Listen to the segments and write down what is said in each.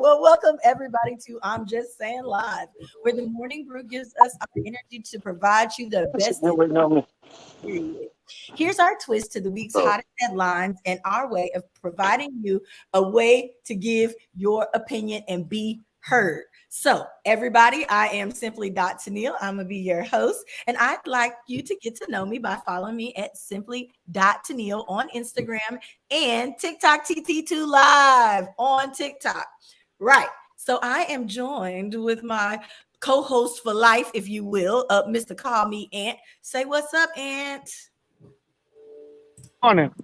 Well, welcome everybody to I'm Just Saying Live, where the morning brew gives us our energy to provide you the best. Period. Here's our twist to the week's hottest headlines and our way of providing you a way to give your opinion and be heard. So, everybody, I am simply Tennille. I'm gonna be your host, and I'd like you to get to know me by following me at simply.Tennille on Instagram and TikTok TT2 Live on TikTok. Right. So I am joined with my co-host for life, if you will, Mr. Call Me Ant. Say what's up, Ant. Morning.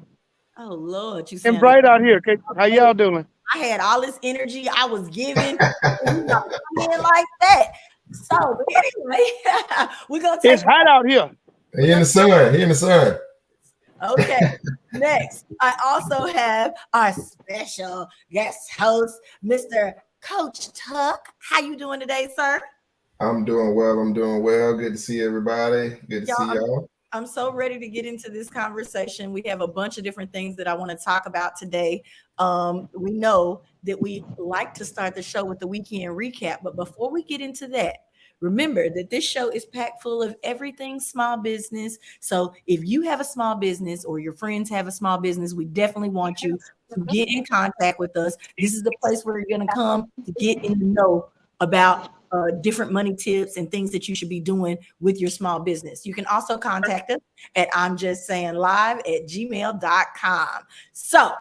Oh Lord, you And sound bright out here. How y'all doing? I had all this energy I was giving. You got to come in like that. So but anyway, we're gonna take It's hot out here. He in the sun. He in the sun. Okay. Next, I also have our special guest host, Mr. Coach Tuck. How you doing today, sir? I'm doing well. I'm doing well. Good to see everybody. Good to see y'all. I'm so ready to get into this conversation. We have a bunch of different things that I want to talk about today. We know that we like to start the show with the weekend recap, but before we get into that, remember that this show is packed full of everything small business. So if you have a small business or your friends have a small business, we definitely want you to get in contact with us. This is the place where you're going to come to get in the know about different money tips and things that you should be doing with your small business. You can also contact us at I'm Just Saying Live at gmail.com. So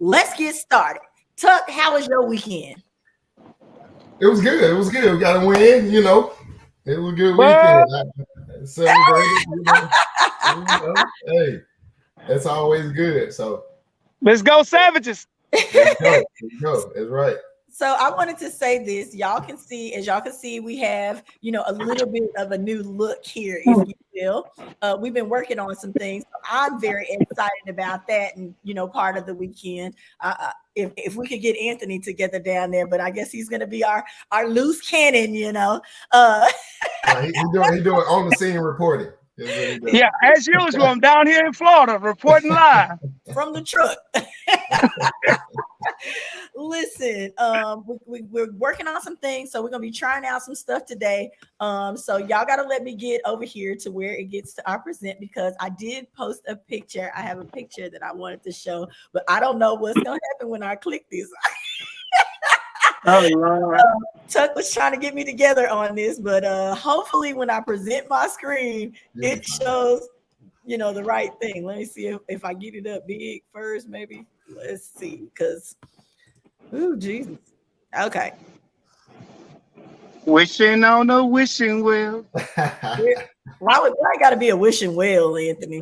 let's get started. Tuck, how was your weekend? It was good. It was good. We got a win, you know. It was a good weekend. I celebrated, Hey, that's always good. So let's go, Savages. Let's go. That's right. So I wanted to say this. Y'all can see, we have, a little bit of a new look here, if you will. We've been working on some things. So I'm very excited about that. And, part of the weekend, if we could get Anthony together down there, but I guess he's going to be our loose cannon, He doing on the scene reporting. Yeah, as usual, I'm down here in Florida reporting live from the truck. Listen, we're working on some things, so we're gonna be trying out some stuff today. So y'all gotta let me get over here to where it gets to our present, because I did post a picture. I have a picture that I wanted to show, but I don't know what's gonna happen when I click this. Tuck was trying to get me together on this, but hopefully when I present my screen, it shows the right thing. Let me see if I get it up big first, maybe. Let's see, because Jesus. Okay. Wishing on a wishing well. Why I gotta be a wishing well, Anthony?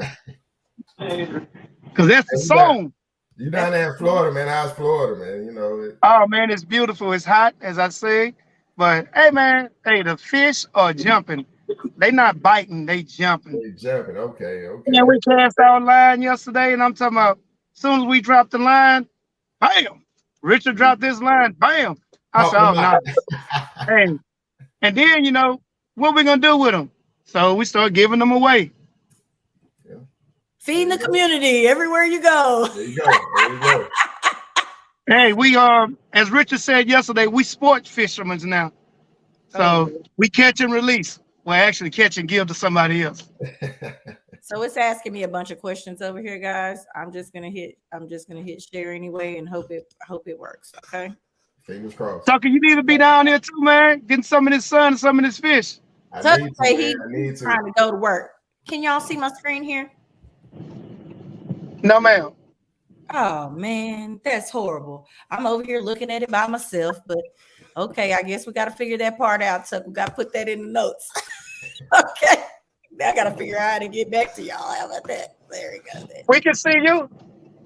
Because that's the song. You down there in Florida, man. How's Florida, man? Oh man, it's beautiful. It's hot, as I say. But hey, man, the fish are jumping. They not biting, they jumping. They jumping. Okay. Yeah, we cast our line yesterday, and I'm talking about as soon as we dropped the line, bam! Richard dropped this line, bam! I said, no. Hey, and then what we gonna do with them? So we start giving them away. Feeding the community everywhere you go. There you go. Hey, we as Richard said yesterday, we sport fishermen now. So we catch and release. Well, actually catch and give to somebody else. So it's asking me a bunch of questions over here, guys. I'm just gonna hit share anyway and hope it works. Okay. Fingers crossed. Tucker, you need to be down here too, man. Getting some of this sun and some of this fish. Tucker say he's trying to go to work. Can y'all see my screen here? No, ma'am. Oh man, that's horrible. I'm over here looking at it by myself, but okay, I guess we got to figure that part out. So we got to put that in the notes. Okay, now I got to figure out how to get back to y'all. How about that? There we go. We can see you.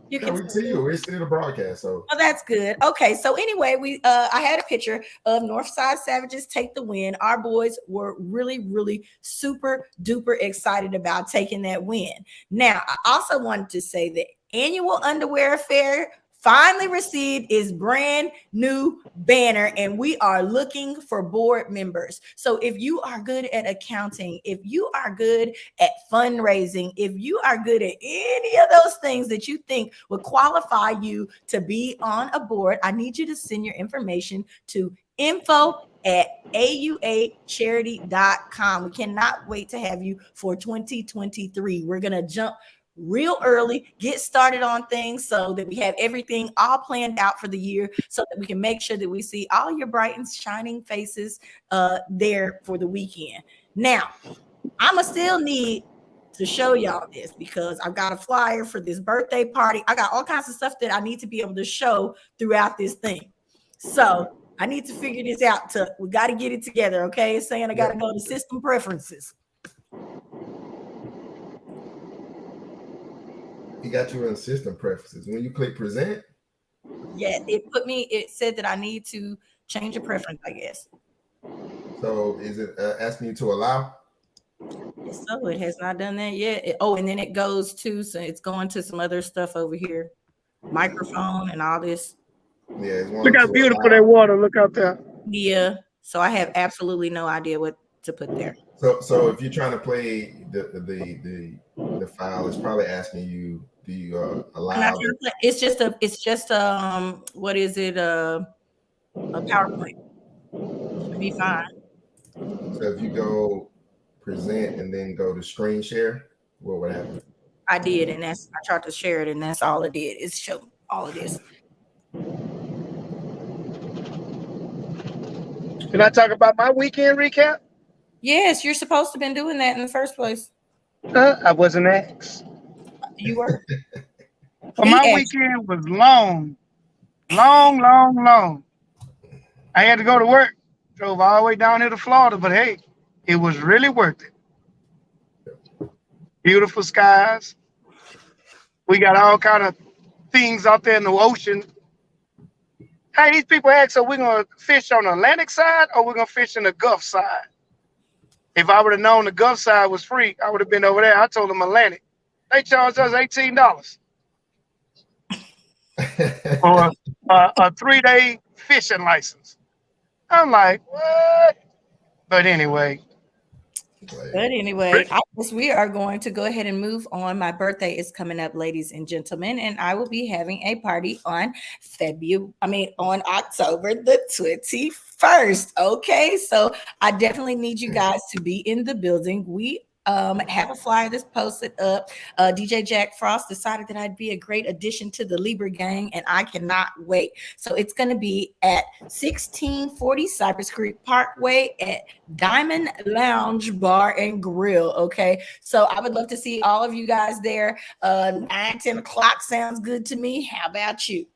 You can we see you. We're still the broadcast, so. Oh, that's good. Okay, so anyway, I had a picture of Northside Savages take the win. Our boys were really, really super duper excited about taking that win. Now, I also wanted to say that annual underwear fair finally received its brand new banner, and we are looking for board members. So if you are good at accounting, if you are good at fundraising, if you are good at any of those things that you think would qualify you to be on a board, I need you to send your information to info@auacharity.com. We cannot wait to have you for 2023. We're going to jump real early, get started on things so that we have everything all planned out for the year so that we can make sure that we see all your bright and shining faces there for the weekend. Now, I'ma still need to show y'all this because I've got a flyer for this birthday party. I got all kinds of stuff that I need to be able to show throughout this thing. So I need to figure this out. We got to get it together, okay? It's saying I got to go to system preferences. He got you in system preferences. When you click present? Yeah, it said that I need to change a preference, I guess. So is it asking you to allow? Yes, so it has not done that yet. And then it goes to, so it's going to some other stuff over here. Microphone and all this. Yeah, look how beautiful that water. Look out there. Yeah. So I have absolutely no idea what to put there. So if you're trying to play the file, it's probably asking you, do you allow? It's just what is it? A PowerPoint. Should be fine. So if you go present and then go to screen share, what would happen? I did, and I tried to share it, and that's all it did. It's show all of this. Can I talk about my weekend recap? Yes, you're supposed to have been doing that in the first place. I wasn't asked. You were. Well, my weekend was long. I had to go to work. Drove all the way down here to Florida, but hey, it was really worth it. Beautiful skies. We got all kind of things out there in the ocean. Hey, these people ask, so we're going to fish on the Atlantic side or we're going to fish in the Gulf side? If I would have known the Gulf side was free, I would have been over there. I told them Atlantic. They charged us $18 for a 3-day fishing license. I'm like, what? But anyway. I guess we are going to go ahead and move on. My birthday is coming up, ladies and gentlemen, and I will be having a party on October the 21st. Okay, so I definitely need you guys to be in the building. We have a flyer that's posted up. DJ Jack Frost decided that I'd be a great addition to the Libra gang, and I cannot wait. So it's going to be at 1640 Cypress Creek Parkway at Diamond Lounge Bar and Grill. Okay, so I would love to see all of you guys there. 9-10 o'clock sounds good to me. How about you?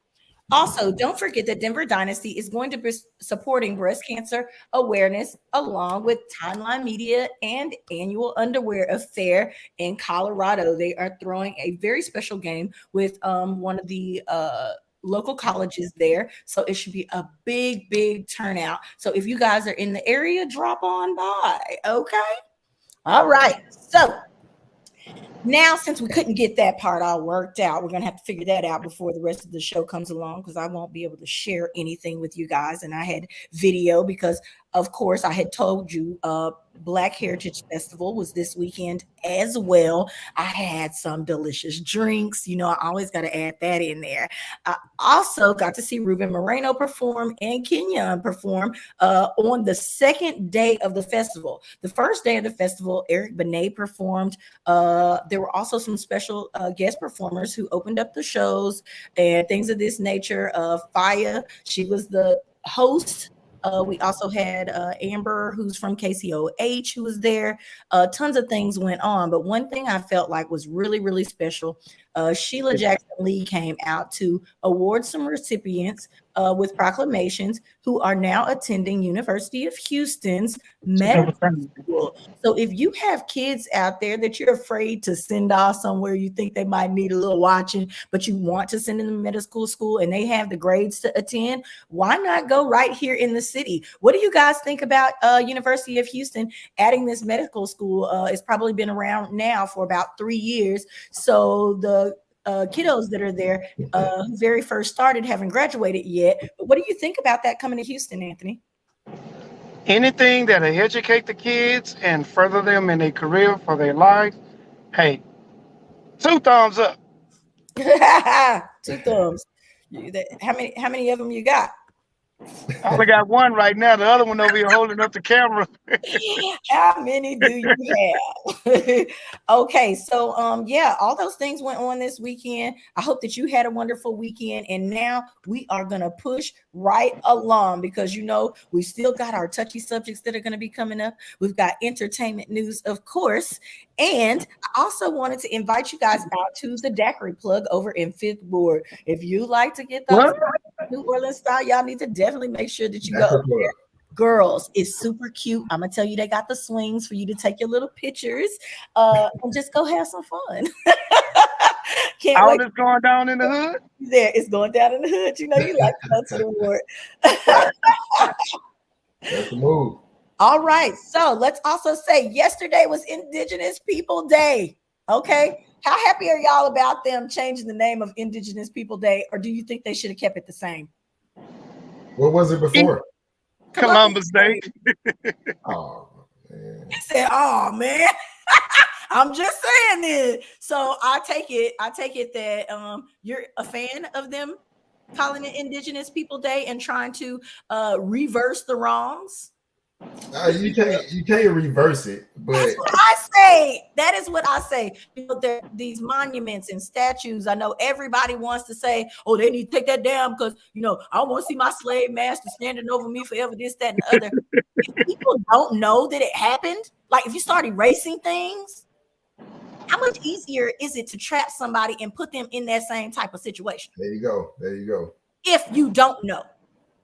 Also, don't forget that Denver Dynasty is going to be supporting breast cancer awareness along with Timeline Media and Annual Underwear Affair in Colorado. They are throwing a very special game with one of the local colleges there. So it should be a big turnout. So if you guys are in the area, drop on by. Okay. All right. So now, since we couldn't get that part all worked out, we're going to have to figure that out before the rest of the show comes along because I won't be able to share anything with you guys. And I had video because, of course, I had told you Black Heritage Festival was this weekend as well. I had some delicious drinks. You know, I always got to add that in there. I also got to see Ruben Moreno perform and Kenyon perform on the second day of the festival. The first day of the festival, Eric Benet performed. There were also some special guest performers who opened up the shows and things of this nature. Faya, she was the host. We also had Amber, who's from KCOH, who was there. Tons of things went on. But one thing I felt like was really special, Sheila Jackson Lee came out to award some recipients with proclamations who are now attending University of Houston's medical school. So if you have kids out there that you're afraid to send off somewhere you think they might need a little watching, but you want to send them to medical school and they have the grades to attend, why not go right here in the city? What do you guys think about University of Houston adding this medical school? It's probably been around now for about 3 years. So the kiddos that are there who very first started, haven't graduated yet. But what do you think about that coming to Houston, Anthony? Anything that'll educate the kids and further them in their career for their life, hey, 2 thumbs up. 2 thumbs. How many of them you got? I only got one right now. The other one over here holding up the camera. How many do you have? Okay, so yeah, all those things went on this weekend. I hope that you had a wonderful weekend, and now we are gonna push right along because we still got our touchy subjects that are gonna be coming up. We've got entertainment news, of course, and I also wanted to invite you guys out to the daiquiri plug over in Fifth Ward. If you like to get those New Orleans style, y'all need to definitely make sure that you go over there. Girls, it's super cute. I'm gonna tell you, they got the swings for you to take your little pictures and just go have some fun. Can't All wait. this going down in the hood? There, it's going down in the hood. You like to go to the ward. That's the move. All right, so let's also say yesterday was Indigenous People Day. Okay, how happy are y'all about them changing the name of Indigenous People Day, or do you think they should have kept it the same? What was it before? Columbus Day. Oh man. He said, "Oh man." I'm just saying this. So I take it that you're a fan of them calling it Indigenous People Day and trying to reverse the wrongs. You can't reverse it, but that's what I say. That is what I say. These monuments and statues. I know everybody wants to say, "Oh, they need to take that down because I want to see my slave master standing over me forever." This, that, and the other. If people don't know that it happened, like if you start erasing things, how much easier is it to trap somebody and put them in that same type of situation? There you go. If you don't know.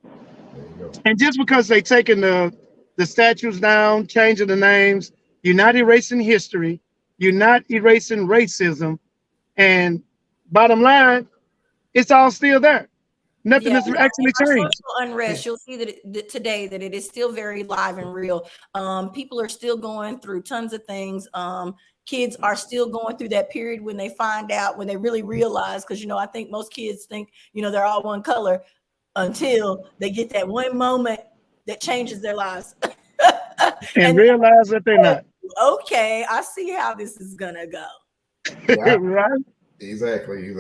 There you go. And just because they taking the statues down, changing the names, you're not erasing history. You're not erasing racism. And bottom line, it's all still there. Nothing has actually changed. Social unrest, you'll see that today that it is still very live and real. People are still going through tons of things. Kids are still going through that period when they find out, when they really realize, because I think most kids think they're all one color until they get that one moment that changes their lives and realize that they're not. Okay, I see how this is gonna go. Yeah, right? Exactly.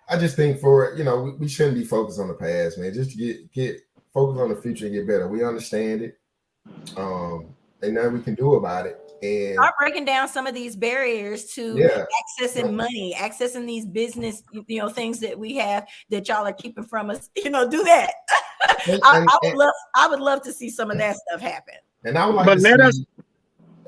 I just think we shouldn't be focused on the past, man. Just get focused on the future and get better. We understand it, and now we can do about it. And start breaking down some of these barriers to accessing money, accessing these business, things that we have that y'all are keeping from us. Do that. I would love to see some of that stuff happen. And I would like to see.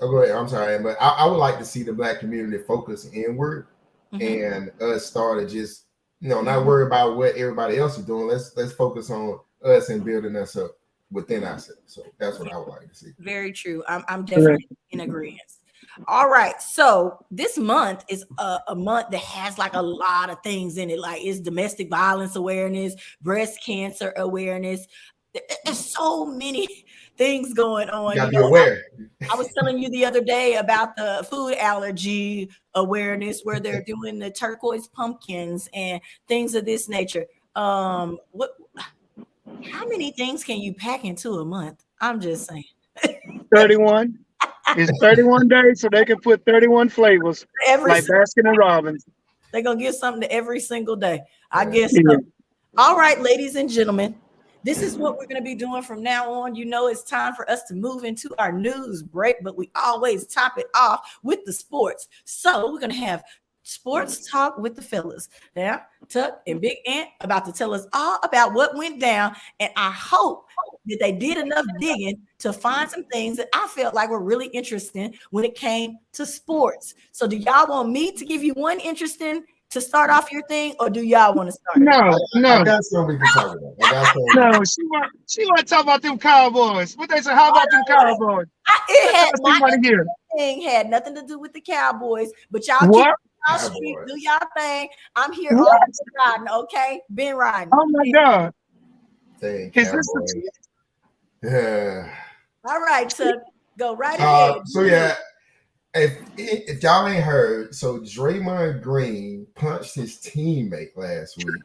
Oh, go ahead. I'm sorry, but I would like to see the Black community focus inward and us start to just not worry about what everybody else is doing. Let's focus on us and building us up within ourselves. So that's what I would like to see. Very true. I'm definitely in agreement. All right. So this month is a month that has like a lot of things in it. Like it's domestic violence awareness, breast cancer awareness. There's so many things going on. You gotta be aware. I was telling you the other day about the food allergy awareness where they're doing the turquoise pumpkins and things of this nature. How many things can you pack into a month? I'm just saying. 31. It's 31 days, so they can put 31 flavors like Baskin and Robbins. They're going to give something to every single day. I guess so. All right, ladies and gentlemen, this is what we're going to be doing from now on. It's time for us to move into our news break, but we always top it off with the sports. So we're going to have sports talk with the fellas. Now, Tuck and Big Ant about to tell us all about what went down, and I hope that they did enough digging to find some things that I felt like were really interesting when it came to sports. So do y'all want me to give you one interesting to start off your thing, or do y'all want to start? No. That's what we can talk about. No, she want to talk about them Cowboys. What they say? How about them Cowboys? It had nothing to do with the Cowboys, but y'all keep y'all street, do y'all thing. I'm here all riding, okay? Been riding. Oh my God. Dang, all right, so go right ahead. So yeah, If y'all ain't heard, so Draymond Green punched his teammate last week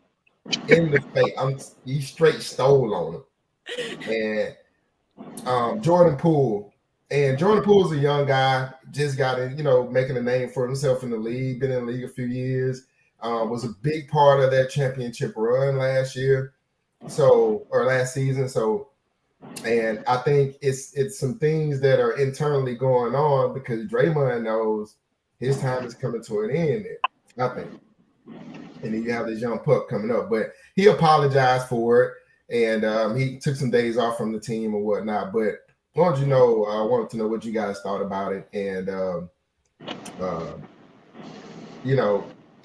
in the face. He straight stole on him. And Jordan Poole is a young guy, just got in, making a name for himself in the league, been in the league a few years, was a big part of that championship run last season. So, and I think it's some things that are internally going on because Draymond knows his time is coming to an end there, I think. And then you have this young pup coming up, but he apologized for it. And he took some days off from the team and whatnot. But I wanted to know what you guys thought about it. And,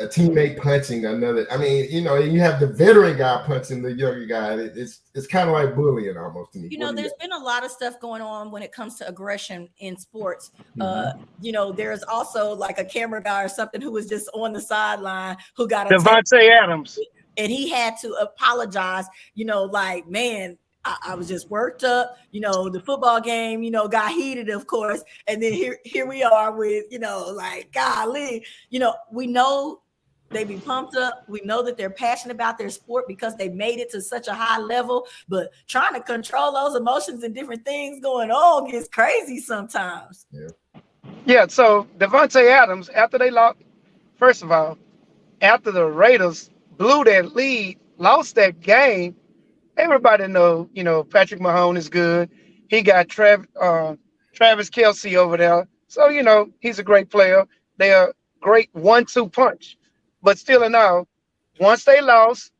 a teammate punching another. I mean, you have the veteran guy punching the younger guy. It's kind of like bullying almost to me. There's been a lot of stuff going on when it comes to aggression in sports. There's also like a camera guy or something who was just on the sideline who got Devontae Adams. And he had to apologize, like, man, I was just worked up, the football game, got heated, of course. And then here we are with, like, golly, we know they be pumped up. We know that they're passionate about their sport because they made it to such a high level, but trying to control those emotions and different things going on gets crazy sometimes. Yeah. So Devontae Adams, after they lost, first of all, after the Raiders blew that lead, lost that game, everybody know, Patrick Mahomes is good. He got Travis Kelce over there. So, he's a great player. They are great 1-2 punch. But still in all, once they lost,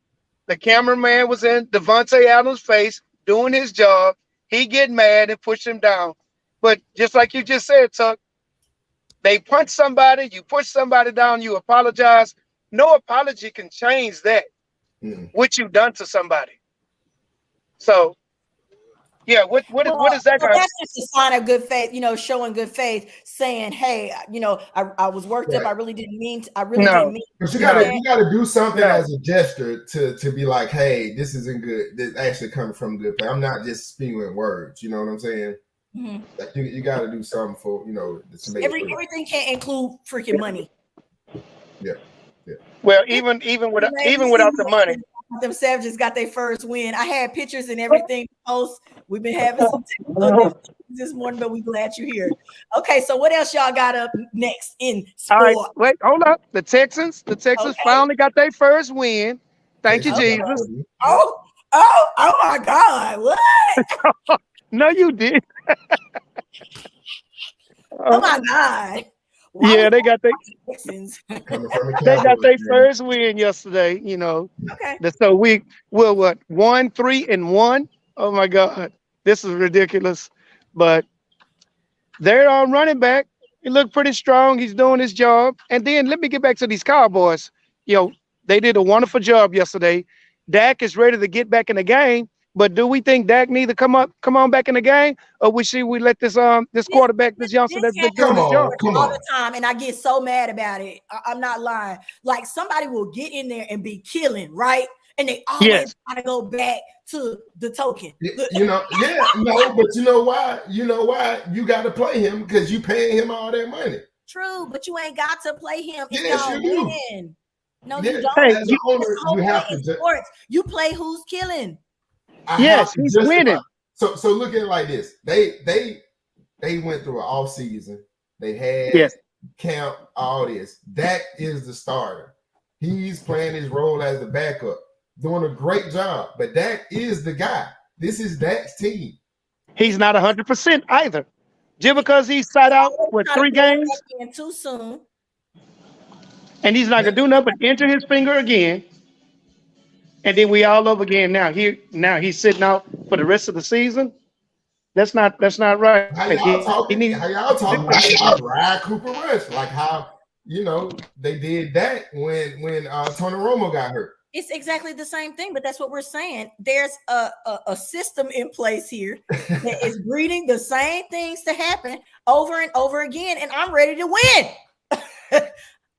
the cameraman was in Devontae Adams' face doing his job. He get mad and push him down. But just like you just said, Tuck, they punch somebody, you push somebody down, you apologize. No apology can change that, what you done to somebody. So, yeah, what is that? Well, that's just a sign of good faith, showing good faith, saying, hey, I was worked up. I really didn't mean to. Didn't mean to. You gotta do something as a gesture to be like, hey, this isn't good. This actually coming from good play. I'm not just spewing words. You know what I'm saying? Mm-hmm. Like you got to do something for everything can't include freaking money. Yeah. Well, even without the money. Them Savages got their first win. I had pictures and everything to post. We've been having some technical this morning, but we're glad you're here. Okay, so what else y'all got up next in sport? All right, wait, hold up. The Texans finally got their first win. Thank you, Jesus. Oh my God! What? No, you did. Oh my God! Yeah, they got their first win yesterday. Okay. So we're 1-3-1. Oh my God, this is ridiculous. But they're on running back. He looked pretty strong. He's doing his job. And then let me get back to these Cowboys. They did a wonderful job yesterday. Dak is ready to get back in the game. But do we think Dak need to come on back in the game, or we let this quarterback, this youngster that's been doing his job all the time? And I get so mad about it. I'm not lying. Like somebody will get in there and be killing, right? And they always gotta go back to the token. But you know why? You got to play him because you paying him all that money. True, but you ain't got to play him if yes, y'all you win. Do. No, you don't. As an owner, you have to. Sports. You play who's killing. Yes, he's winning. So look at it like this. They went through an off season. They had camp, all this. Dak is the starter. He's playing his role as the backup, doing a great job. But Dak is the guy. This is Dak's team. He's not 100% either. Just because he sat out with 3 games too soon, and he's not gonna do nothing but injure his finger again. And then we all over again now. He's sitting out for the rest of the season. That's not right. How y'all talking about Ryan Cooper Rush? Like how they did that when Tony Romo got hurt. It's exactly the same thing, but that's what we're saying. There's a system in place here that is breeding the same things to happen over and over again, and I'm ready to win.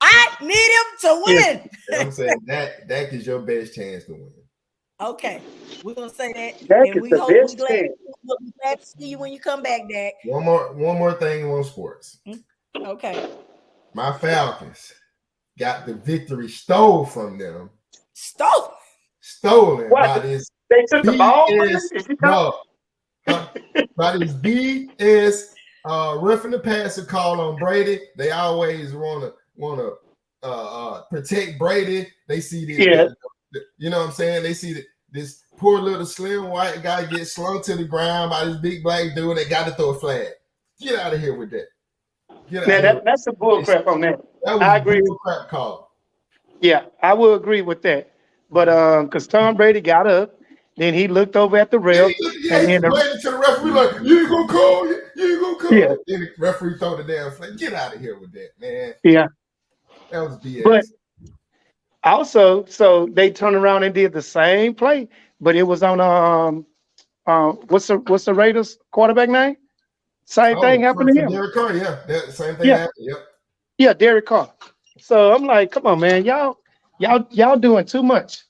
I need him to win. I'm saying that is your best chance to win. Okay, we're gonna say that. That is the best chance. We'll be glad to see you when you come back, Dak. One more thing on sports. Okay. My Falcons got the victory stole from them. Stolen by this They took the ball from BS. No, by this BS roughing the passer call on Brady. They always wanna protect Brady. They see this, you know what I'm saying? They see this poor little slim white guy get slung to the ground by this big black dude. They got to throw a flag. Get out of here with that. That's a bull crap on that. That was I agree. A bull crap call. Yeah, I will agree with that. But because Tom Brady got up, then he looked over at the ref. And then pointed to the referee like, you ain't gonna call, you ain't gonna call. Yeah. Then the referee throw the damn flag. Get out of here with that, man. Yeah. That was BS. But also, so they turned around and did the same play, but it was on what's the Raiders quarterback name? Same thing happened to him. Derek Carr, same thing happened. Yep. Yeah, Derek Carr. So I'm like, come on, man, y'all doing too much.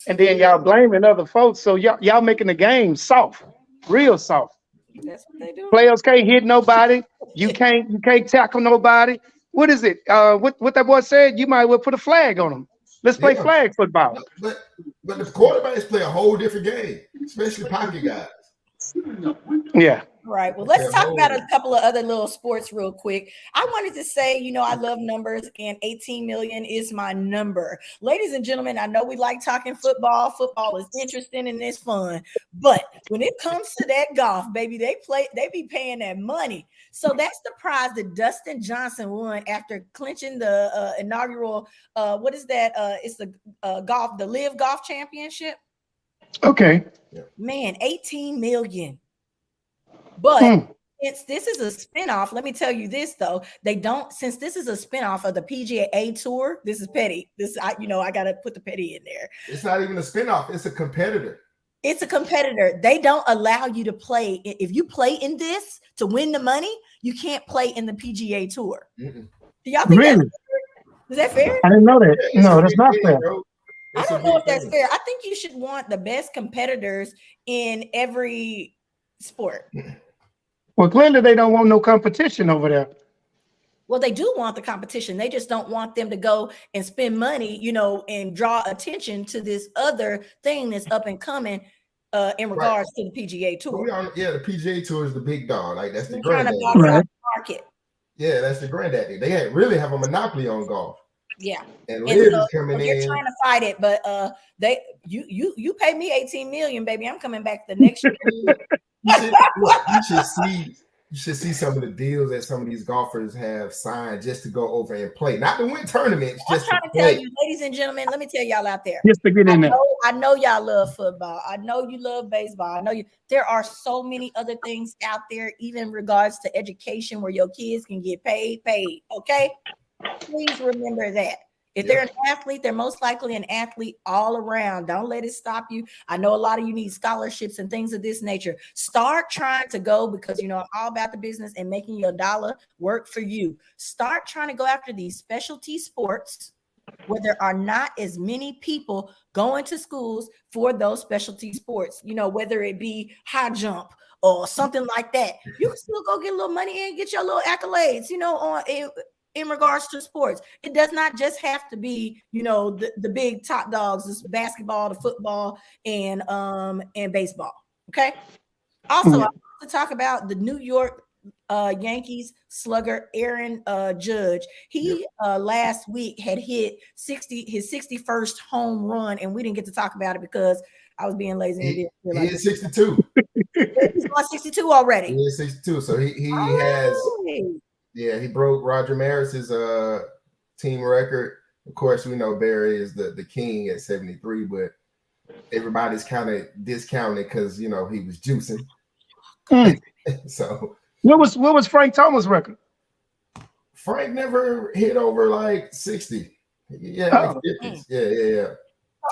And then y'all blaming other folks. So y'all making the game soft, real soft. That's what they do. Players can't hit nobody. You can't tackle nobody. What is it? What that boy said? You might well put a flag on them. Let's play flag football. But the quarterbacks play a whole different game, especially pocket guys. Yeah. Right. Well, let's talk about a couple of other little sports real quick. I wanted to say, I love numbers, and 18 million is my number. Ladies and gentlemen, I know we like talking football. Football is interesting and it's fun. But when it comes to that golf, baby, they be paying that money. So that's the prize that Dustin Johnson won after clinching the inaugural, what is that? It's the Live Golf Championship. Okay. Man, 18 million. But since this is a spinoff, let me tell you this though, since this is a spinoff of the PGA Tour, this is petty. I gotta put the petty in there. It's not even a spinoff, it's a competitor. It's a competitor. They don't allow you to play. If you play in this to win the money, you can't play in the PGA Tour. Mm-mm. Do y'all think is that fair? I didn't know that. No, that's not fair. I don't know if that's fair. I think you should want the best competitors in every sport. Well, clearly they don't want no competition over there. Well, they do want the competition. They just don't want them to go and spend money, and draw attention to this other thing that's up and coming in regards to the PGA Tour. The PGA Tour is the big dog. Like that's the granddaddy. Market. Yeah, that's the granddaddy. They really have a monopoly on golf. Yeah, and Liv is coming in. You're trying to fight it, but you pay me 18 million, baby. I'm coming back the next year. You should see some of the deals that some of these golfers have signed just to go over and play, not to win tournaments. I'm trying to tell you, ladies and gentlemen, let me tell y'all out there. Just to get in there. I know y'all love football. I know you love baseball. I know you. There are so many other things out there, even in regards to education, where your kids can get paid. Okay, please remember that. If they're an athlete, they're most likely an athlete all around. Don't let it stop you. I know a lot of you need scholarships and things of this nature. Start trying to go, because I'm all about the business and making your dollar work for you. Start trying to go after these specialty sports where there are not as many people going to schools for those specialty sports, whether it be high jump or something like that. You can still go get a little money and get your little accolades, in regards to sports. It does not just have to be, the big top dogs, this basketball, the football, and baseball. Okay. Also, I want to talk about the New York Yankees slugger Aaron Judge. He last week had hit his 61st home run, and we didn't get to talk about it because I was being lazy. He is 62. He's on 62 already. He is 62. So he has. Yeah, he broke Roger Maris's team record. Of course, we know Barry is the king at 73, but everybody's kind of discounting because he was juicing. So what was Frank Thomas' record? Frank never hit over like 60. Yeah, like 50s. Yeah.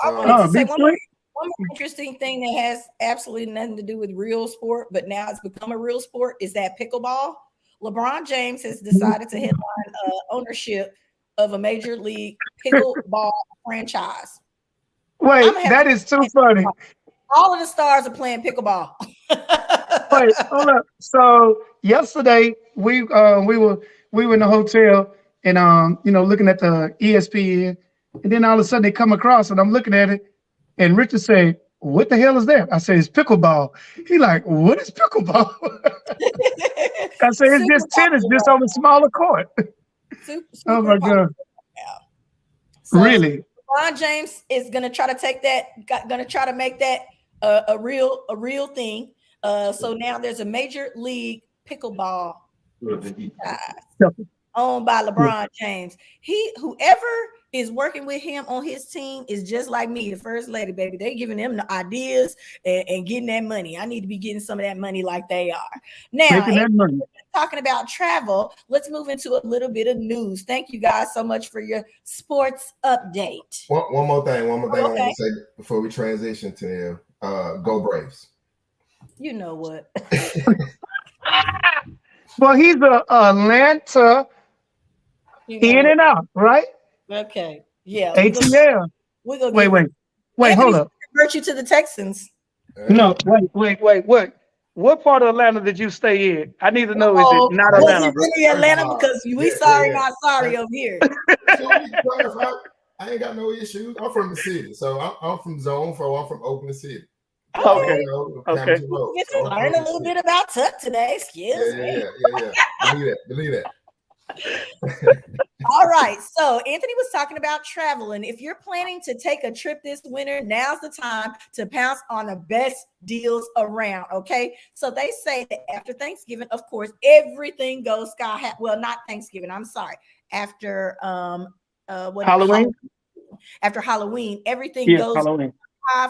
I wanted to say one more interesting thing that has absolutely nothing to do with real sport, but now it's become a real sport, is that pickleball. LeBron James has decided to headline ownership of a major league pickleball franchise. Wait, that is too funny. All of the stars are playing pickleball. Wait, hold up. So yesterday we were we were in the hotel and looking at the ESPN, and then all of a sudden they come across and I'm looking at it, and Richard said, "What the hell is that?" I said, "It's pickleball." He like, "What is pickleball?" I said, "It's Super just tennis, popular just right on a smaller court." Super, Oh super my popular God. now. So Really? LeBron James is gonna try to take that, gonna try to make that a real thing. So now there's a major league pickleball owned by LeBron James. Whoever is working with him on his team is just like me, the first lady, baby. They giving them the ideas and getting that money. I need to be getting some of that money like they are. Now, Making that money. talking about travel, let's move into a little bit of news. Thank you guys so much for your sports update. One more thing I want Okay. to say before we transition to go Braves. You know what? Well, he's a Atlanta You know in what? and out, right? Okay. Yeah. ATL. We're gonna Wait, Anthony hold up. convert you to the Texans. No, wait. What part of Atlanta did you stay in? I need to know, is it Oh, not was Atlanta? it really Atlanta? Because we sorry, not sorry over here. I ain't got no issues. I'm from the city, so I'm from Zone 4. I'm from Oakland City. Okay. Okay. We get to learn a little bit about Tuck today. Excuse me. Yeah. Believe that. All right. So Anthony was talking about traveling. If you're planning to take a trip this winter, now's the time to pounce on the best deals around. Okay. So they say that after Thanksgiving, of course, everything goes sky high. Well, not Thanksgiving. I'm sorry. After Halloween? After Halloween, everything goes Halloween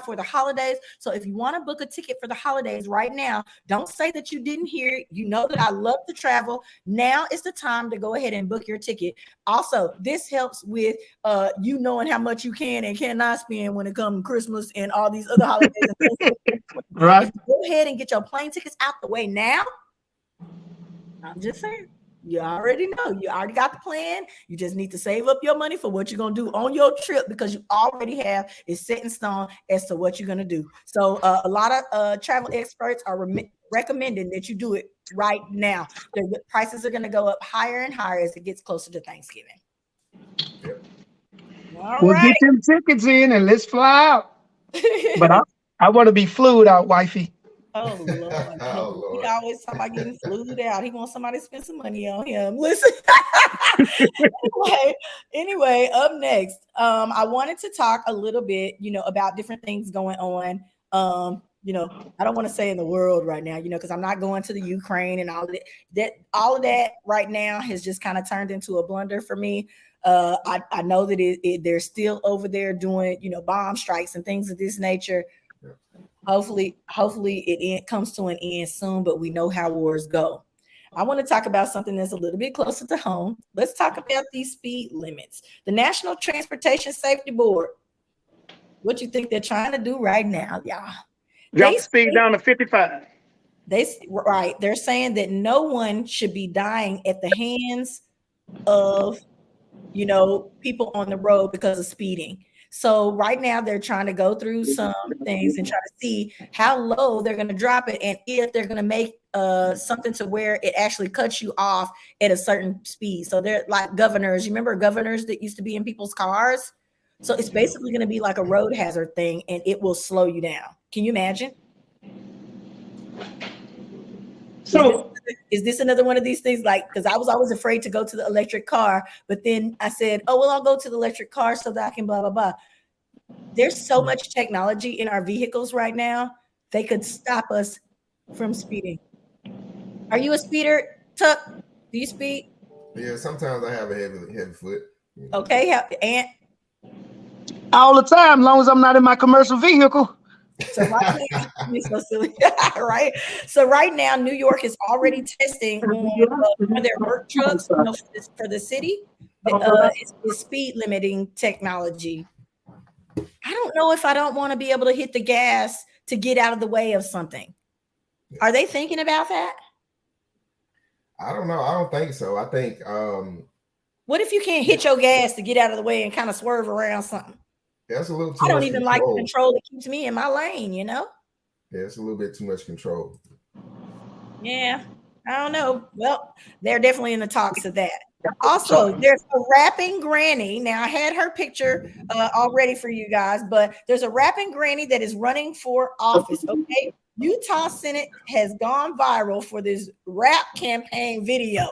for the holidays. So if you want to book a ticket for the holidays right now, don't say that you didn't hear it. You know that I love to travel. Now is the time to go ahead and book your ticket. Also, this helps with you knowing how much you can and cannot spend when it comes to Christmas and all these other holidays. right. If you go ahead and get your plane tickets out the way now, I'm just saying. You already know. You already got the plan. You just need to save up your money for what you're going to do on your trip, because you already have it set in stone as to what you're going to do. So a lot of travel experts are recommending that you do it right now. The prices are going to go up higher and higher as it gets closer to Thanksgiving. We'll get them tickets in and let's fly out. But I want to be flued out, wifey. Oh, Lord. He always talk about getting flued out. He wants somebody to spend some money on him. Listen. anyway, up next, I wanted to talk a little bit, about different things going on. I don't want to say in the world right now, because I'm not going to the Ukraine and all of that. All of that right now has just kind of turned into a blunder for me. I know that they're still over there doing, bomb strikes and things of this nature. Hopefully it comes to an end soon, but we know how wars go. I want to talk about something that's a little bit closer to home. Let's talk about these speed limits. The National Transportation Safety Board. What you think they're trying to do right now, y'all? Drop the speed down to 55. They're saying that no one should be dying at the hands of, people on the road because of speeding. So right now they're trying to go through some things and try to see how low they're going to drop it, and if they're going to make something to where it actually cuts you off at a certain speed. So they're like governors. You remember governors that used to be in people's cars? So it's basically going to be like a road hazard thing, and it will slow you down. Can you imagine? So is this another one of these things? Like, because I was always afraid to go to the electric car, but then I said, oh, well, I'll go to the electric car so that I can blah, blah, blah. There's so much technology in our vehicles right now. They could stop us from speeding. Are you a speeder, Tuck? Do you speed? Yeah, sometimes I have a heavy foot. Okay, Aunt? All the time, as long as I'm not in my commercial vehicle. So right now, so silly. Right? So right now, New York is already testing on their work trucks for the city. It's speed limiting technology. I don't know if I don't want to be able to hit the gas to get out of the way of something. Are they thinking about that? I don't know. I don't think so. I think what if you can't hit your gas to get out of the way and kind of swerve around something? That's a little too I don't much even control. like the control that keeps me in my lane, Yeah, it's a little bit too much control. Yeah. I don't know. Well, they're definitely in the talks of that. Also, there's a rapping granny. Now, I had her picture all ready for you guys, but there's a rapping granny that is running for office. Okay. Utah Senate has gone viral for this rap campaign video.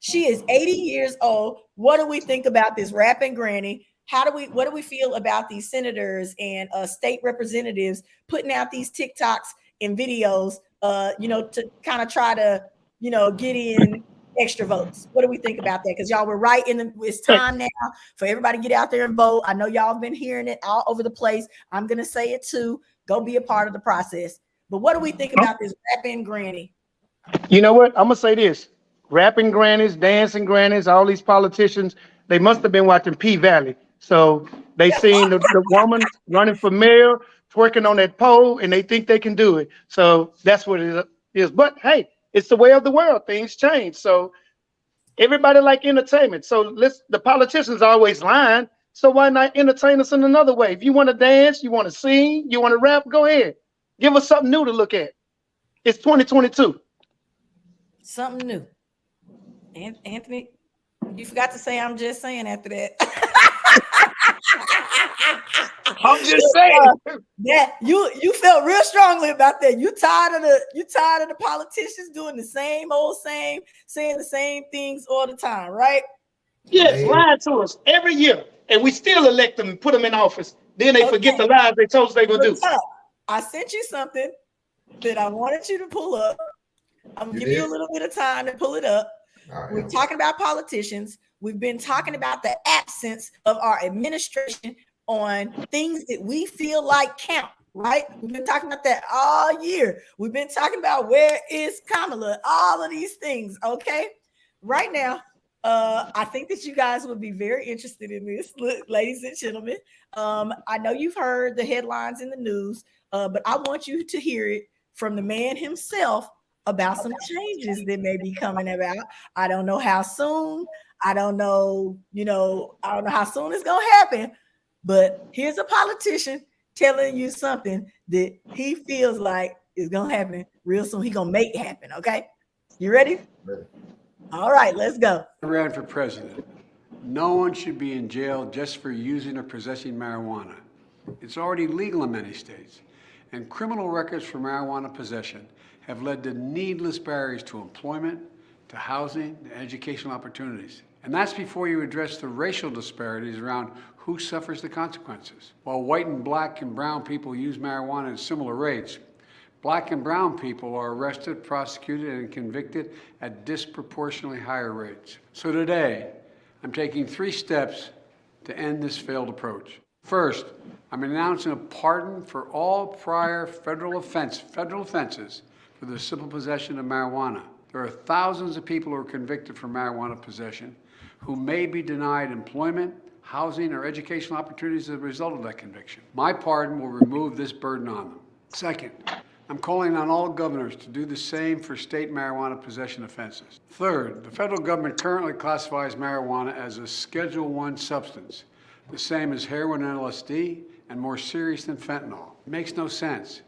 She is 80 years old. What do we think about this rapping granny? What do we feel about these senators and state representatives putting out these TikToks and videos, to kind of try to, get in extra votes? What do we think about that? Because y'all were right it's time now for everybody to get out there and vote. I know y'all have been hearing it all over the place. I'm going to say it too. Go be a part of the process. But what do we think about this rapping granny? You know what? I'm going to say this. Rapping grannies, dancing grannies, all these politicians, they must have been watching P-Valley. So they seen the woman running for mayor, twerking on that pole, and they think they can do it. So that's what it is. But hey, it's the way of the world. Things change. So everybody like entertainment. So the politicians are always lying. So why not entertain us in another way? If you want to dance, you want to sing, you want to rap, go ahead. Give us something new to look at. It's 2022. Something new. Anthony, you forgot to say I'm just saying after that. I'm just saying that you felt real strongly about that. You tired of the politicians doing the same old saying the same things all the time, right? Yes, lying to us every year, and we still elect them and put them in office. Then they forget the lies they told us they were gonna do. I sent you something that I wanted you to pull up. I'm gonna give you a little bit of time to pull it up. Right. We're talking about politicians. We've been talking about the absence of our administration on things that we feel like count, right? We've been talking about that all year. We've been talking about where is Kamala, all of these things, okay? Right now, I think that you guys would be very interested in this, ladies and gentlemen. I know you've heard the headlines in the news, but I want you to hear it from the man himself about some changes that may be coming about. I don't know how soon. I don't know how soon it's going to happen. But here's a politician telling you something that he feels like is going to happen real soon. He's going to make it happen, okay? You ready? Ready. All right, let's go. I ran for president. No one should be in jail just for using or possessing marijuana. It's already legal in many states. And criminal records for marijuana possession have led to needless barriers to employment, to housing, to educational opportunities. And that's before you address the racial disparities around who suffers the consequences. While white and black and brown people use marijuana at similar rates, black and brown people are arrested, prosecuted, and convicted at disproportionately higher rates. So today, I'm taking 3 steps to end this failed approach. First, I'm announcing a pardon for all prior federal offenses for the simple possession of marijuana. There are thousands of people who are convicted for marijuana possession who may be denied employment, housing, or educational opportunities as a result of that conviction. My pardon will remove this burden on them. Second, I'm calling on all governors to do the same for state marijuana possession offenses. Third, the federal government currently classifies marijuana as a Schedule I substance, the same as heroin and LSD, and more serious than fentanyl. It makes no sense.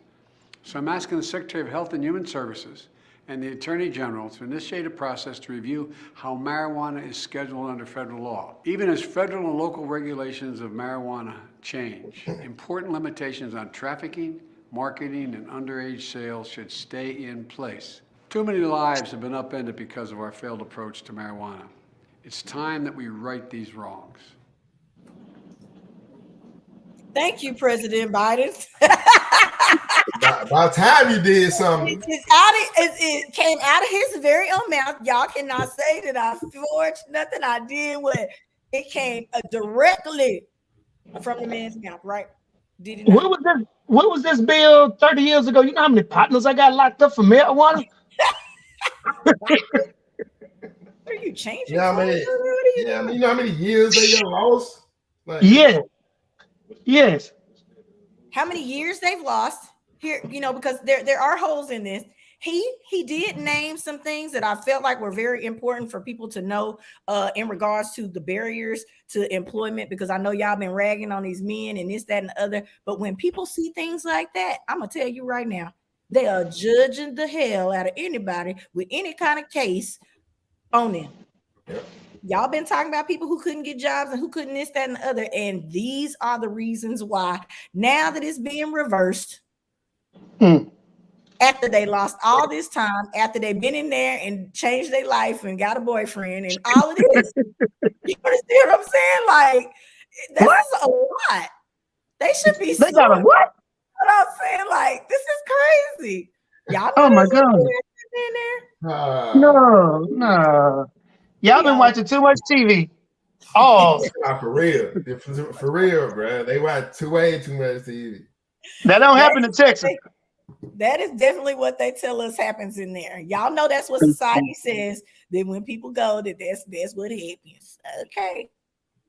So I'm asking the Secretary of Health and Human Services and the Attorney General to initiate a process to review how marijuana is scheduled under federal law. Even as federal and local regulations of marijuana change, important limitations on trafficking, marketing, and underage sales should stay in place. Too many lives have been upended because of our failed approach to marijuana. It's time that we right these wrongs. Thank you, President Biden. By the time you did something, it came out of his very own mouth. Y'all cannot say that I forged nothing. I did what it came directly from the man's mouth, right? Did he not? What was this bill 30 years ago? You know how many partners I got locked up for marijuana? Are you changing? You know how many years they lost? Like, Yes. How many years they've lost here? Because there are holes in this. He did name some things that I felt like were very important for people to know in regards to the barriers to employment, because I know y'all been ragging on these men and this, that, and the other. But when people see things like that, I'm gonna tell you right now, They are judging the hell out of anybody with any kind of case on them. Yep. Y'all been talking about people who couldn't get jobs and who couldn't this, that, and the other. And these are the reasons why. Now that it's being reversed, after they lost all this time, after they've been in there and changed their life and got a boyfriend and all of this. You understand what I'm saying? Like, this is a lot. They should be They got a what? What I'm saying? Like, this is crazy. Y'all know Oh my this God. in there? No. Y'all been watching too much TV. Oh, for real, bro. They watch way too much TV. That don't happen in Texas. That is definitely what they tell us happens in there. Y'all know that's what society says. That when people go, that's what happens. Okay.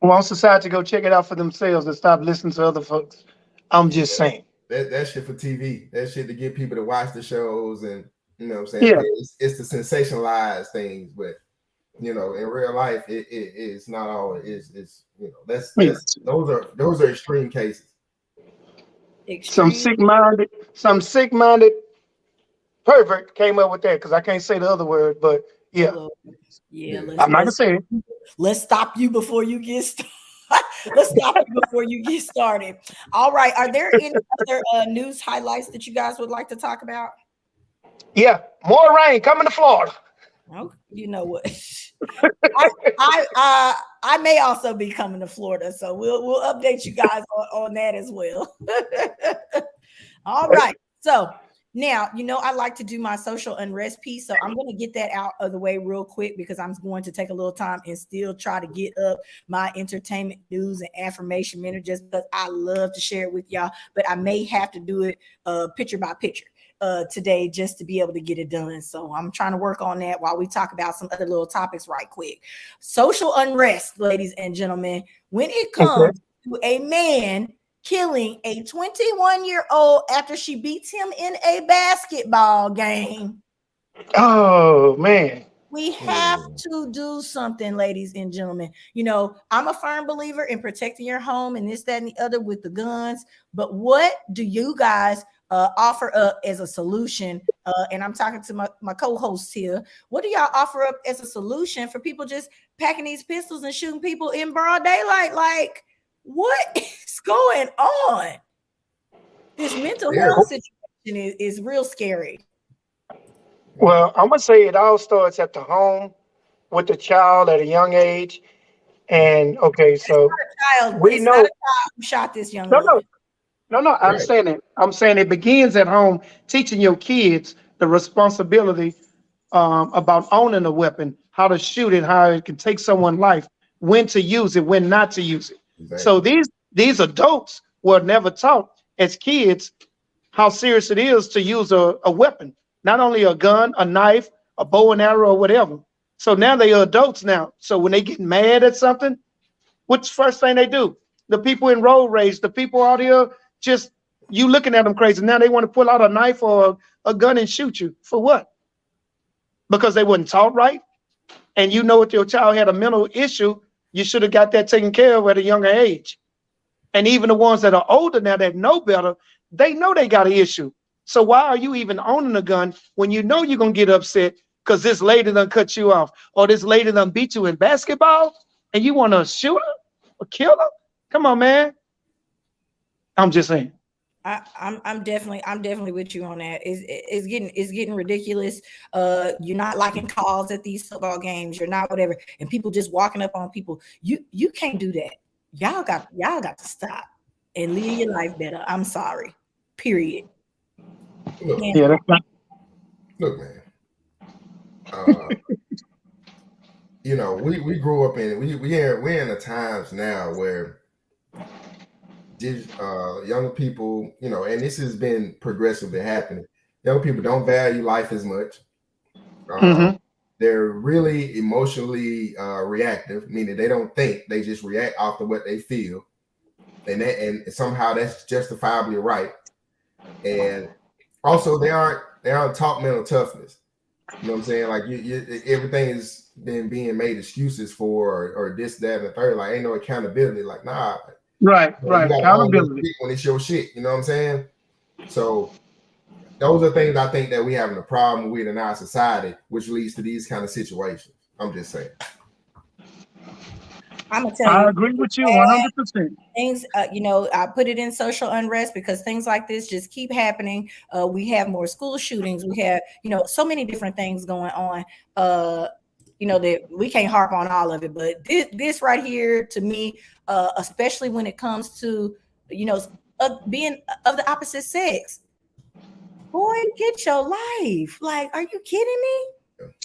I want society to go check it out for themselves and stop listening to other folks. I'm just saying. That shit for TV. That shit to get people to watch the shows and you know what I'm saying? Yeah. It's the sensationalized things, but you know, in real life, it's not all it is. It's you know, those are extreme cases. Some sick-minded pervert came up with that because I can't say the other word, but yeah. I'm not gonna say it. Let's stop you before you get started. Let's stop you before you get started. All right. Are there any other news highlights that you guys would like to talk about? Yeah, more rain coming to Florida. Oh, you know what? I may also be coming to Florida, so we'll update you guys on that as well. All right. So now, you know, I like to do my social unrest piece, so I'm going to get that out of the way real quick because I'm going to take a little time and still try to get up my entertainment news and affirmation minute just because I love to share it with y'all, but I may have to do it picture by picture today just to be able to get it done. So I'm trying to work on that while we talk about some other little topics right quick. Social unrest, ladies and gentlemen, when it comes to a man killing a 21-year-old after she beats him in a basketball game. Oh, man. We have to do something, ladies and gentlemen. You know, I'm a firm believer in protecting your home and this, that, and the other with the guns. But what do you guys offer up as a solution? And I'm talking to my co-hosts here. What do y'all offer up as a solution for people just packing these pistols and shooting people in broad daylight? Like, what is going on? This mental health situation is real scary. Well, I'm going to say it all starts at the home with the child at a young age. And okay, so it's not a child who shot this young lady. No, I'm saying it. I'm saying it begins at home, teaching your kids the responsibility about owning a weapon, how to shoot it, how it can take someone's life, when to use it, when not to use it. Exactly. So these adults were never taught as kids how serious it is to use a weapon, not only a gun, a knife, a bow and arrow, or whatever. So now they are adults now. So when they get mad at something, what's the first thing they do? The people in road rage, the people out here, just you looking at them crazy. Now they want to pull out a knife or a gun and shoot you. For what? Because they weren't taught right. And you know if your child had a mental issue, you should have got that taken care of at a younger age. And even the ones that are older now that know better, they know they got an issue. So why are you even owning a gun when you know you're going to get upset because this lady done cut you off or this lady done beat you in basketball and you want to shoot her or kill her? Come on, man. I'm just saying. I'm definitely with you on that. It's getting ridiculous. You're not liking calls at these football games. You're not whatever, and people just walking up on people. You can't do that. Y'all got to stop and live your life better. I'm sorry. Period. Look, look, man. You know, we grew up in we're in the times now where young people, you know, and this has been progressively happening. Young people don't value life as much. They're really emotionally reactive, meaning they don't think, they just react off of what they feel, and somehow that's justifiably right. And also, they aren't taught mental toughness. You know what I'm saying? Like everything is then being made excuses for, or this, that, and the third. Like ain't no accountability. Like nah. Right. Accountability when it's your shit. You know what I'm saying? So those are things I think that we having a problem with in our society, which leads to these kind of situations. I'm just saying. I'm gonna tell you, I agree with you 100%. Things, I put it in social unrest because things like this just keep happening. We have more school shootings. We have, so many different things going on. That we can't harp on all of it, but this right here to me, especially when it comes to, being of the opposite sex, boy, get your life. Like, are you kidding me?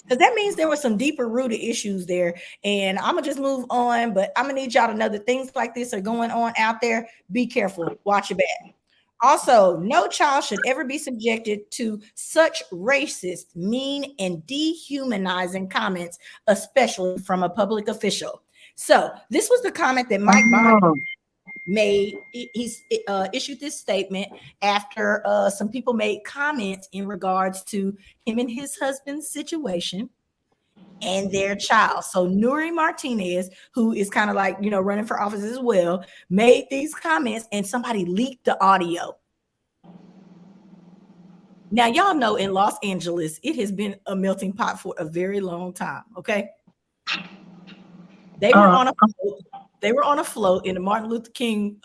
Because that means there were some deeper rooted issues there. And I'm going to just move on, but I'm going to need y'all to know that things like this are going on out there. Be careful. Watch your back. Also, no child should ever be subjected to such racist, mean, and dehumanizing comments, especially from a public official. So this was the comment that Mike Bond made. He's issued this statement after some people made comments in regards to him and his husband's situation and their child. So Nuri Martinez, who is kind of like, running for office as well, made these comments and somebody leaked the audio. Now, y'all know in Los Angeles, it has been a melting pot for a very long time. Okay. They were on a float. They were on a float in the Martin Luther King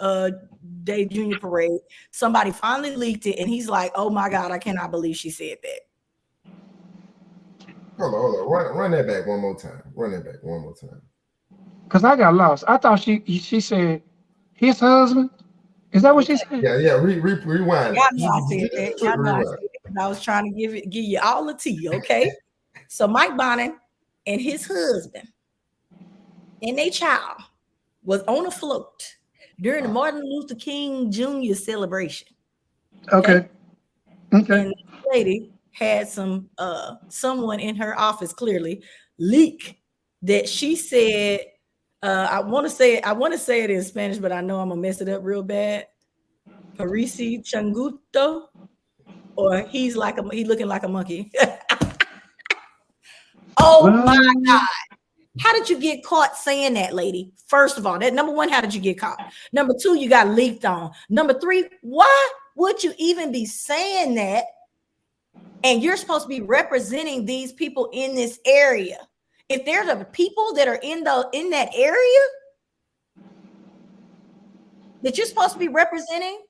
Day Jr. parade. Somebody finally leaked it, and he's like, "Oh my God, I cannot believe she said that." Hold on. Run that back one more time. Because I got lost. I thought she said his husband. Is that what she said? Yeah. Rewind. Y'all know I said that. I was trying to give you all the tea. Okay. So Mike Bonin and his husband and their child was on a float during the Martin Luther King Jr. celebration. Okay. And the lady had someone in her office clearly leak that she said, I want to say it in Spanish, but I know I'm gonna mess it up real bad. Parisi Changuto, or he's looking like a monkey. Oh my God. How did you get caught saying that, lady? First of all, that number one, how did you get caught? Number two, you got leaked on. Number three, why would you even be saying that? And you're supposed to be representing these people in this area. If there's the people that are in that area that you're supposed to be representing,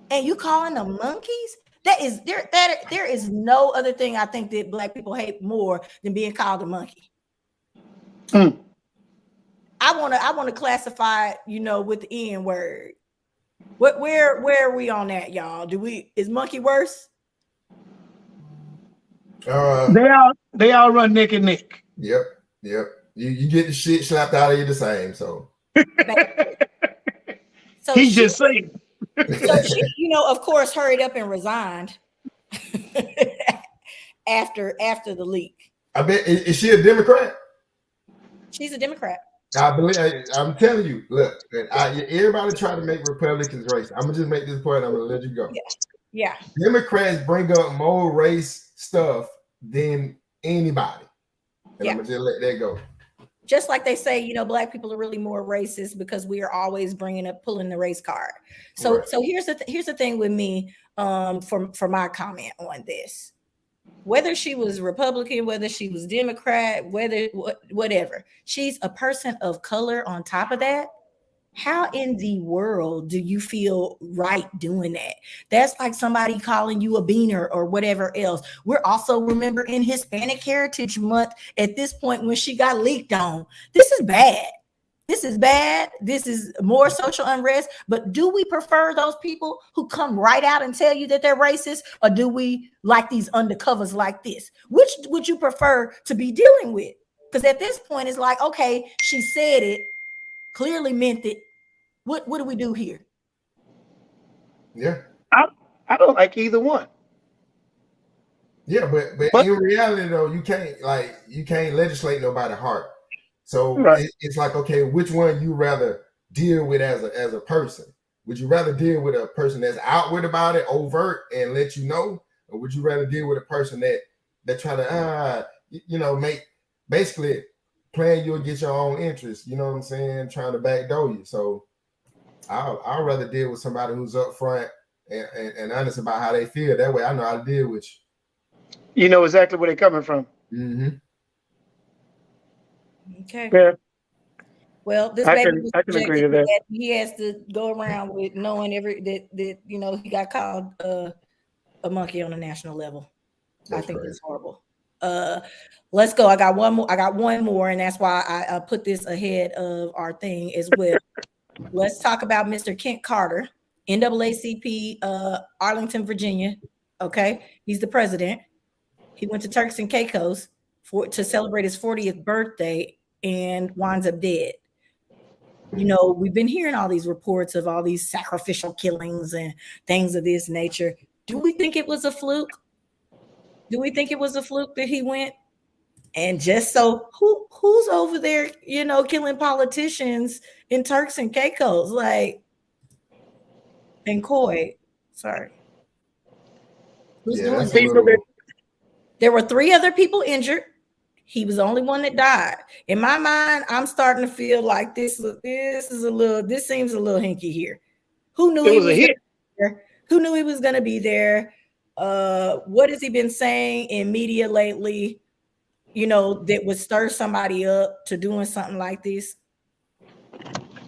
and you calling them monkeys, there is no other thing I think that Black people hate more than being called a monkey. I want to classify, with the N word. Where are we on that, y'all? Is monkey worse? They all run neck and neck. Yep. You get the shit slapped out of you the same. So he's just saying. So she, of course, hurried up and resigned after the leak. I bet is she a Democrat? She's a Democrat. I believe. I'm telling you. Look, everybody try to make Republicans racist. I'm gonna just make this point. I'm gonna let you go. Yeah. Democrats bring up more race stuff than anybody, and I'm gonna just let that go. Just like they say, Black people are really more racist because we are always pulling the race card. So, Right. So here's the thing with me, for my comment on this. Whether she was Republican, whether she was Democrat, whatever, she's a person of color on top of that. How in the world do you feel right doing that? That's like somebody calling you a beaner or whatever else. We're also remembering Hispanic Heritage Month at this point when she got leaked on. This is bad. This is bad. This is more social unrest. But do we prefer those people who come right out and tell you that they're racist? Or do we like these undercovers like this? Which would you prefer to be dealing with? Because at this point, it's like, okay, she said it, clearly meant it. What do we do here? Yeah. I don't like either one. Yeah, but in reality though, you can't legislate nobody's heart. So right. It's like, okay, which one you rather deal with as a person? Would you rather deal with a person that's outward about it, overt, and let you know, or would you rather deal with a person that try to make basically playing you against your own interests? You know what I'm saying? Trying to backdoor you. So I'd rather deal with somebody who's up front and honest about how they feel. That way I know how to deal with You know exactly where they're coming from. you. Okay. Yeah, Well, this I baby can was agree projected. to that. He has to go around with knowing that he got called a monkey on a national level. That's I think crazy. that's horrible. Let's go. I got one more, and that's why I put this ahead of our thing as well. Let's talk about Mr. Kent Carter, NAACP, Arlington, Virginia. Okay, he's the president. He went to Turks and Caicos to celebrate his 40th birthday and winds up dead. We've been hearing all these reports of all these sacrificial killings and things of this nature. Do we think it was a fluke? Do we think it was a fluke that he went? And just so who's over there, killing politicians in Turks and Caicos, and Coy? Sorry. Who's doing That's that? a little. There were 3 other people injured. He was the only one that died. In my mind, I'm starting to feel like this seems a little hinky here. Who knew he was a hit? Who knew he was going to be there? What has he been saying in media lately? That would stir somebody up to doing something like this?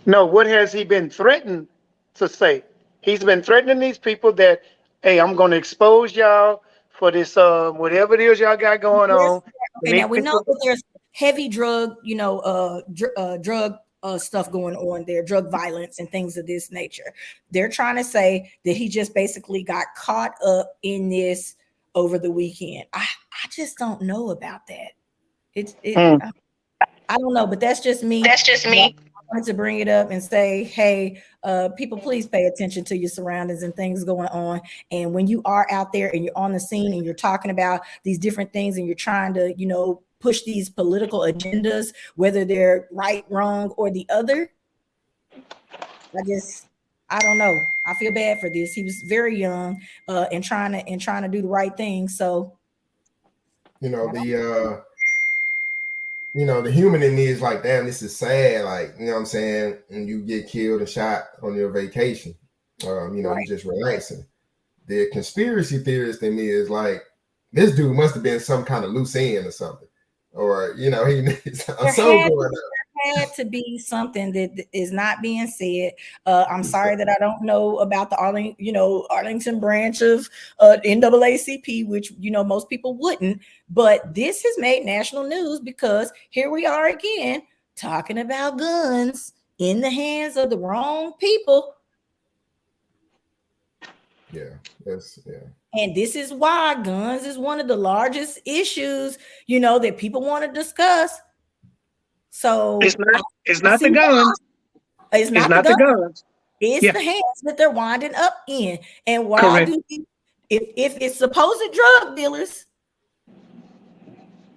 No, what has he been threatened to say? He's been threatening these people that, hey, I'm going to expose y'all for this, whatever it is y'all got going on. Okay, now we know that there's heavy drug, drug stuff going on there, drug violence and things of this nature. They're trying to say that he just basically got caught up in this over the weekend. I just don't know about that. I don't know, but that's just me. I wanted to bring it up and say, hey, people, please pay attention to your surroundings and things going on. And when you are out there and you're on the scene and you're talking about these different things and you're trying to, push these political agendas, whether they're right, wrong, or the other, I don't know. I feel bad for this. He was very young and trying to do the right thing. So, The human in me is like, damn, this is sad. Like, you know what I'm saying? And you get killed and shot on your vacation. Right. You're just relaxing. The conspiracy theorist in me is like, this dude must have been some kind of loose end or something. Or, he needs a soul going on. There had to be something that is not being said. I'm sorry that I don't know about the Arlington branch of NAACP, which most people wouldn't. But this has made national news because here we are again talking about guns in the hands of the wrong people. Yeah. And this is why guns is one of the largest issues, that people want to discuss. So it's not the guns. It's not the guns. It's the hands that they're winding up in. And why if it's supposed drug dealers?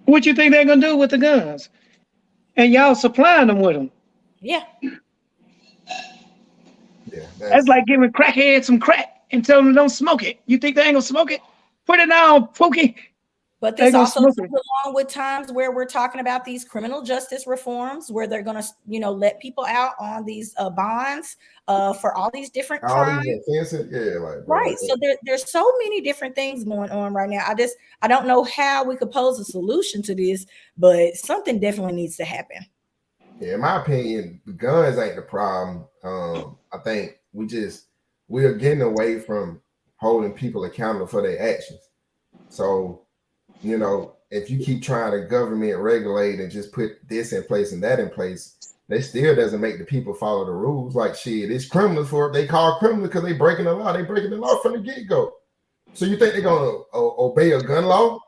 What you think they're gonna do with the guns? And y'all supplying them with them? Yeah. That's like giving crackheads some crack and telling them don't smoke it. You think they ain't gonna smoke it? Put it down, Pookie. But this also goes along with times where we're talking about these criminal justice reforms, where they're going to, let people out on these bonds for all these different crimes. Right. So there's so many different things going on right now. I don't know how we could pose a solution to this, but something definitely needs to happen. Yeah, in my opinion, the guns ain't the problem. I think we are getting away from holding people accountable for their actions. So, if you keep trying to government regulate and just put this in place and that in place, that still doesn't make the people follow the rules. Like, shit, it's criminals they call criminals because they breaking the law. They breaking the law from the get-go. So you think they're gonna obey a gun law?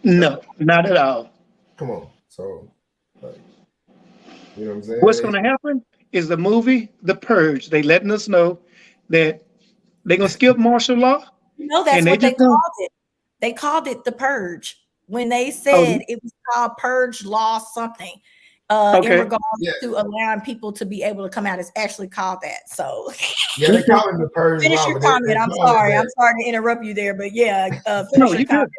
No, not at all. Come on. So, you know what I'm saying? What's gonna happen is the movie The Purge. They letting us know that they're gonna skip martial law. That's what they called it. They called it The Purge when they said it was called Purge Law something in regards to allowing people to be able to come out. It's actually called that. So yeah, they call it The Purge finish Law. Your comment. I'm sorry. I'm sorry to interrupt you there, but yeah, finish your comment.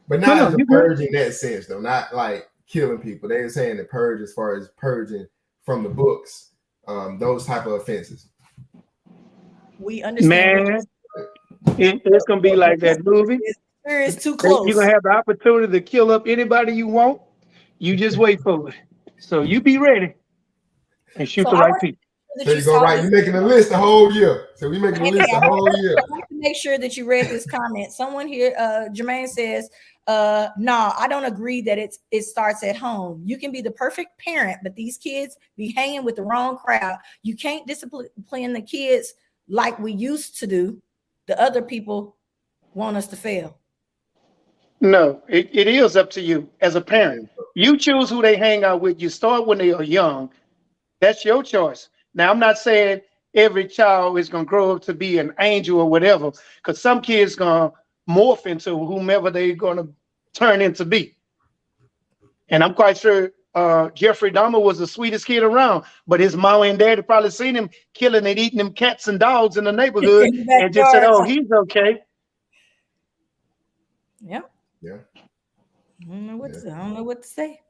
But not the purge in that sense, though. Not like killing people. They were saying the purge as far as purging from the books, those type of offenses. We understand. Man, it's gonna be like that movie. It's too close. You're gonna have the opportunity to kill up anybody you want. You just wait for it. So you be ready and shoot So the right people. There you go, right. You're making a list the whole year. So we making a list the whole year. I want to make sure that you read this comment. Someone here, Jermaine says, no, I don't agree that it starts at home. You can be the perfect parent, but these kids be hanging with the wrong crowd. You can't discipline the kids like we used to do. The other people want us to fail. No, it is up to you as a parent. You choose who they hang out with. You start when they are young. That's your choice. Now, I'm not saying every child is going to grow up to be an angel or whatever, because some kids going to morph into whomever they're going to turn into be. And I'm quite sure Jeffrey Dahmer was the sweetest kid around, but his mom and daddy probably seen him killing and eating them cats and dogs in the neighborhood and just said, oh, he's okay. Yeah. Yeah. I don't know what to say.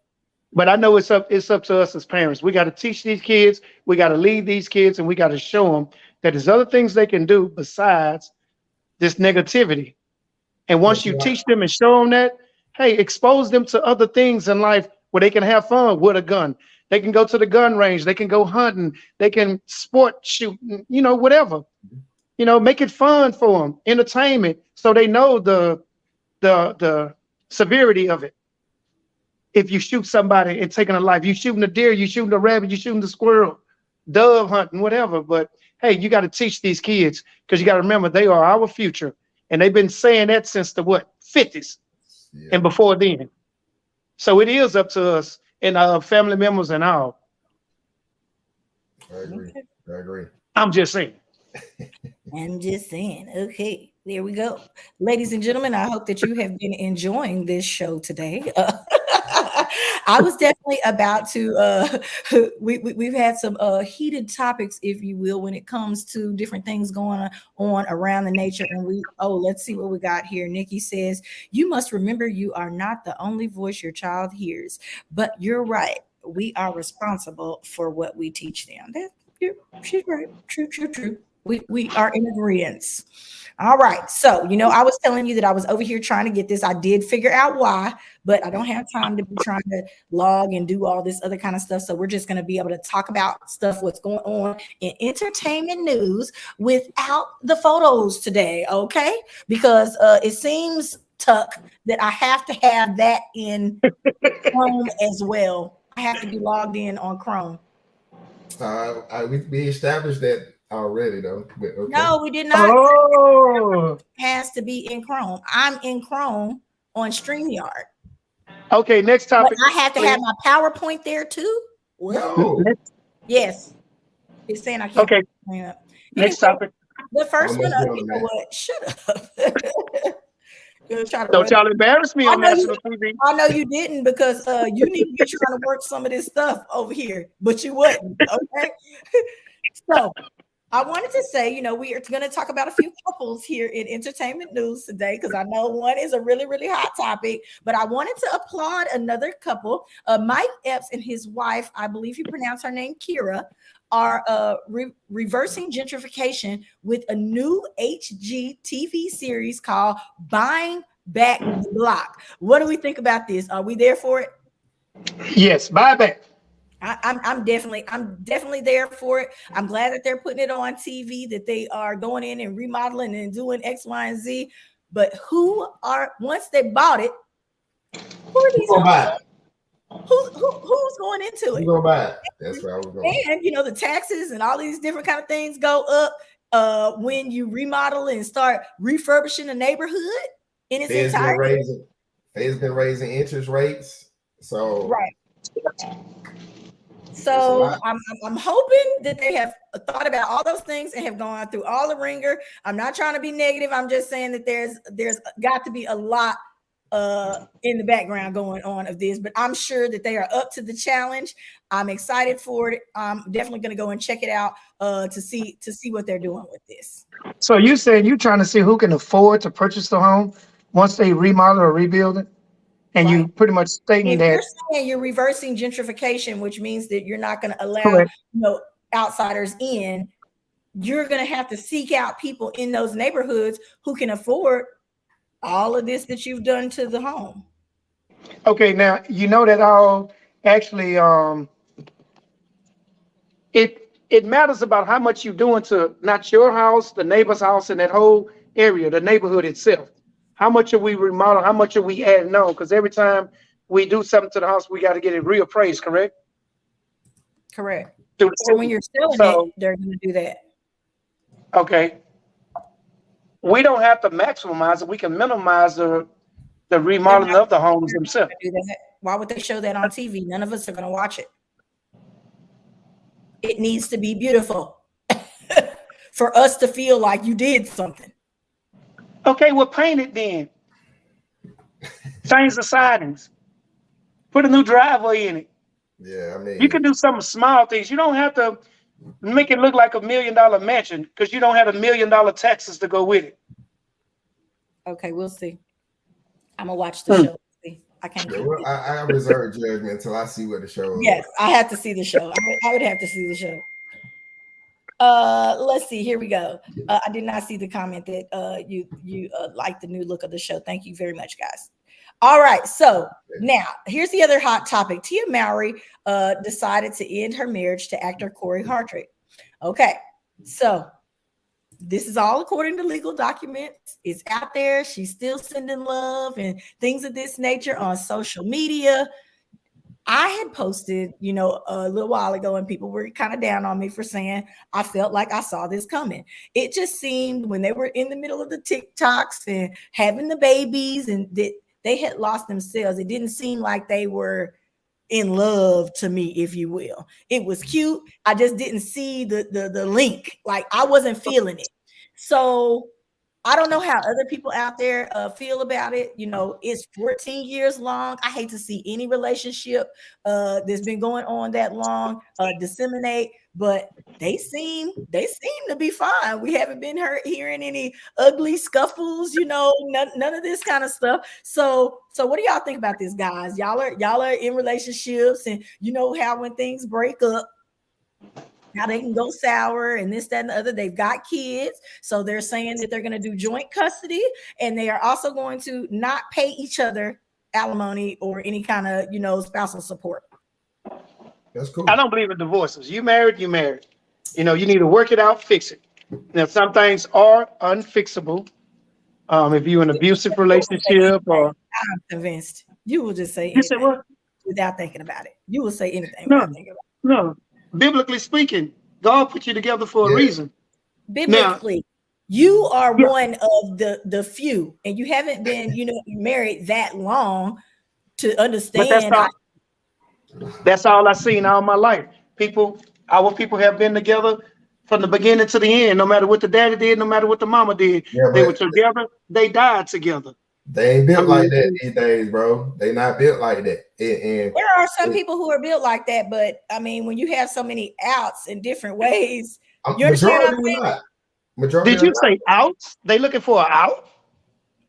But I know it's up to us as parents. We got to teach these kids, we got to lead these kids, and we got to show them that there's other things they can do besides this negativity. And once you teach them and show them that, hey, expose them to other things in life where they can have fun with a gun. They can go to the gun range, they can go hunting, they can sport shoot, whatever. Make it fun for them, entertainment, so they know the severity of it. If you shoot somebody and taking a life, you shooting a deer, you shooting a rabbit, you shooting the squirrel, dove hunting, whatever. But hey, you got to teach these kids, because you got to remember they are our future, and they've been saying that since the 50s and before then. So it is up to us and our family members and all. I agree. I'm just saying. Okay, there we go. Ladies and gentlemen, I hope that you have been enjoying this show today. I was definitely about to, we've had some heated topics, if you will, when it comes to different things going on around the nature. And let's see what we got here. Nikki says, you must remember you are not the only voice your child hears, but you're right. We are responsible for what we teach them. She's right. True. We are in agreement. All right. So, I was telling you that I was over here trying to get this. I did figure out why, but I don't have time to be trying to log and do all this other kind of stuff. So we're just going to be able to talk about what's going on in entertainment news without the photos today. Okay. Because it seems, Tuck, that I have to have that in Chrome as well. I have to be logged in on Chrome. We established that already, though. But okay. No, we did not. Oh, it has to be in Chrome. I'm in Chrome on StreamYard. Okay, next topic. But I have to have my PowerPoint there too. No. Yes, it's saying I can't. Okay. Next topic. The first one. You know what? Shut up. Don't y'all embarrass me on national TV. I know you didn't, because you need to be trying to work some of this stuff over here, but you wouldn't. Okay. So I wanted to say, we are going to talk about a few couples here in entertainment news today, because I know one is a really, really hot topic, but I wanted to applaud another couple. Mike Epps and his wife, I believe you pronounce her name Kira, are reversing gentrification with a new HGTV series called Buying Back the Block. What do we think about this? Are we there for it? Yes, buy back. I'm definitely there for it. I'm glad that they're putting it on TV, that they are going in and remodeling and doing X, Y, and Z. But once they bought it, who are these? Who's going into it? Who's going to buy it? That's where I was going. And the taxes and all these different kind of things go up when you remodel and start refurbishing a neighborhood in its entirety. Fed's been raising interest rates, so right. So I'm hoping that they have thought about all those things and have gone through all the ringer. I'm not trying to be negative. I'm just saying that there's got to be a lot in the background going on of this, but I'm sure that they are up to the challenge. I'm excited for it. I'm definitely going to go and check it out to see what they're doing with this. So you saying you're trying to see who can afford to purchase the home once they remodel or rebuild it? And right. You pretty much stating that you're saying you're reversing gentrification, which means that you're not going to allow outsiders in. you're going to have to seek out people in those neighborhoods who can afford all of this that you've done to the home. Okay, now you know that all actually it matters about how much you're doing to not your house, the neighbor's house, and that whole area, the neighborhood itself. How much are we remodeling? How much are we adding on? Because every time we do something to the house, we got to get it reappraised, correct? Correct. So when you're selling it, they're going to do that. Okay. We don't have to maximize it. We can minimize the remodeling of the homes themselves. Do that. Why would they show that on TV? None of us are going to watch it. It needs to be beautiful for us to feel like you did something. Okay, well, paint it then. Change the sidings. Put a new driveway in it. Yeah, I mean, you can do some small things. You don't have to make it look like $1 million mansion because you don't have $1 million taxes to go with it. Okay, we'll see. I'm gonna watch the show. See, I can't. Yeah, well, I reserve judgment until I see what the show is. Yes, I have to see the show. I would have to see the show. Let's see. Here we go. I did not see the comment that you like the new look of the show. Thank you very much, guys. All right. So now here's the other hot topic. Tia Mowry decided to end her marriage to actor Corey Hardrick. Okay, so this is all according to legal documents. It's out there. She's still sending love and things of this nature on social media. I had posted, a little while ago, and people were kind of down on me for saying I felt like I saw this coming. It just seemed when they were in the middle of the TikToks and having the babies and that they had lost themselves. It didn't seem like they were in love to me, if you will. It was cute. I just didn't see the link. Like I wasn't feeling it. So I don't know how other people out there feel about it. It's 14 years long. I hate to see any relationship that's been going on that long disseminate, but they seem to be fine. We haven't been hearing any ugly scuffles, none of this kind of stuff. So what do y'all think about this, guys? Y'all are in relationships, and you know how when things break up, how they can go sour and this, that, and the other. They've got kids. So they're saying that they're going to do joint custody, and they are also going to not pay each other alimony or any kind of, spousal support. That's cool. I don't believe in divorces. You married, you married. You need to work it out, fix it. Now, some things are unfixable. If you're in an abusive relationship or... I'm convinced. You will just say anything. You say what? Without thinking about it. You will say anything no, without thinking about it. No. Biblically speaking, God put you together for a reason. Biblically, now, you are one of the few, and you haven't been, married that long to understand. That's all I've seen all my life. Our people have been together from the beginning to the end. No matter what the daddy did, no matter what the mama did, they were together. They died together. They ain't built like that these days, bro. They not built like that. And there are some people who are built like that, but I mean, when you have so many outs in different ways, majority. Did you say outs? They looking for an out?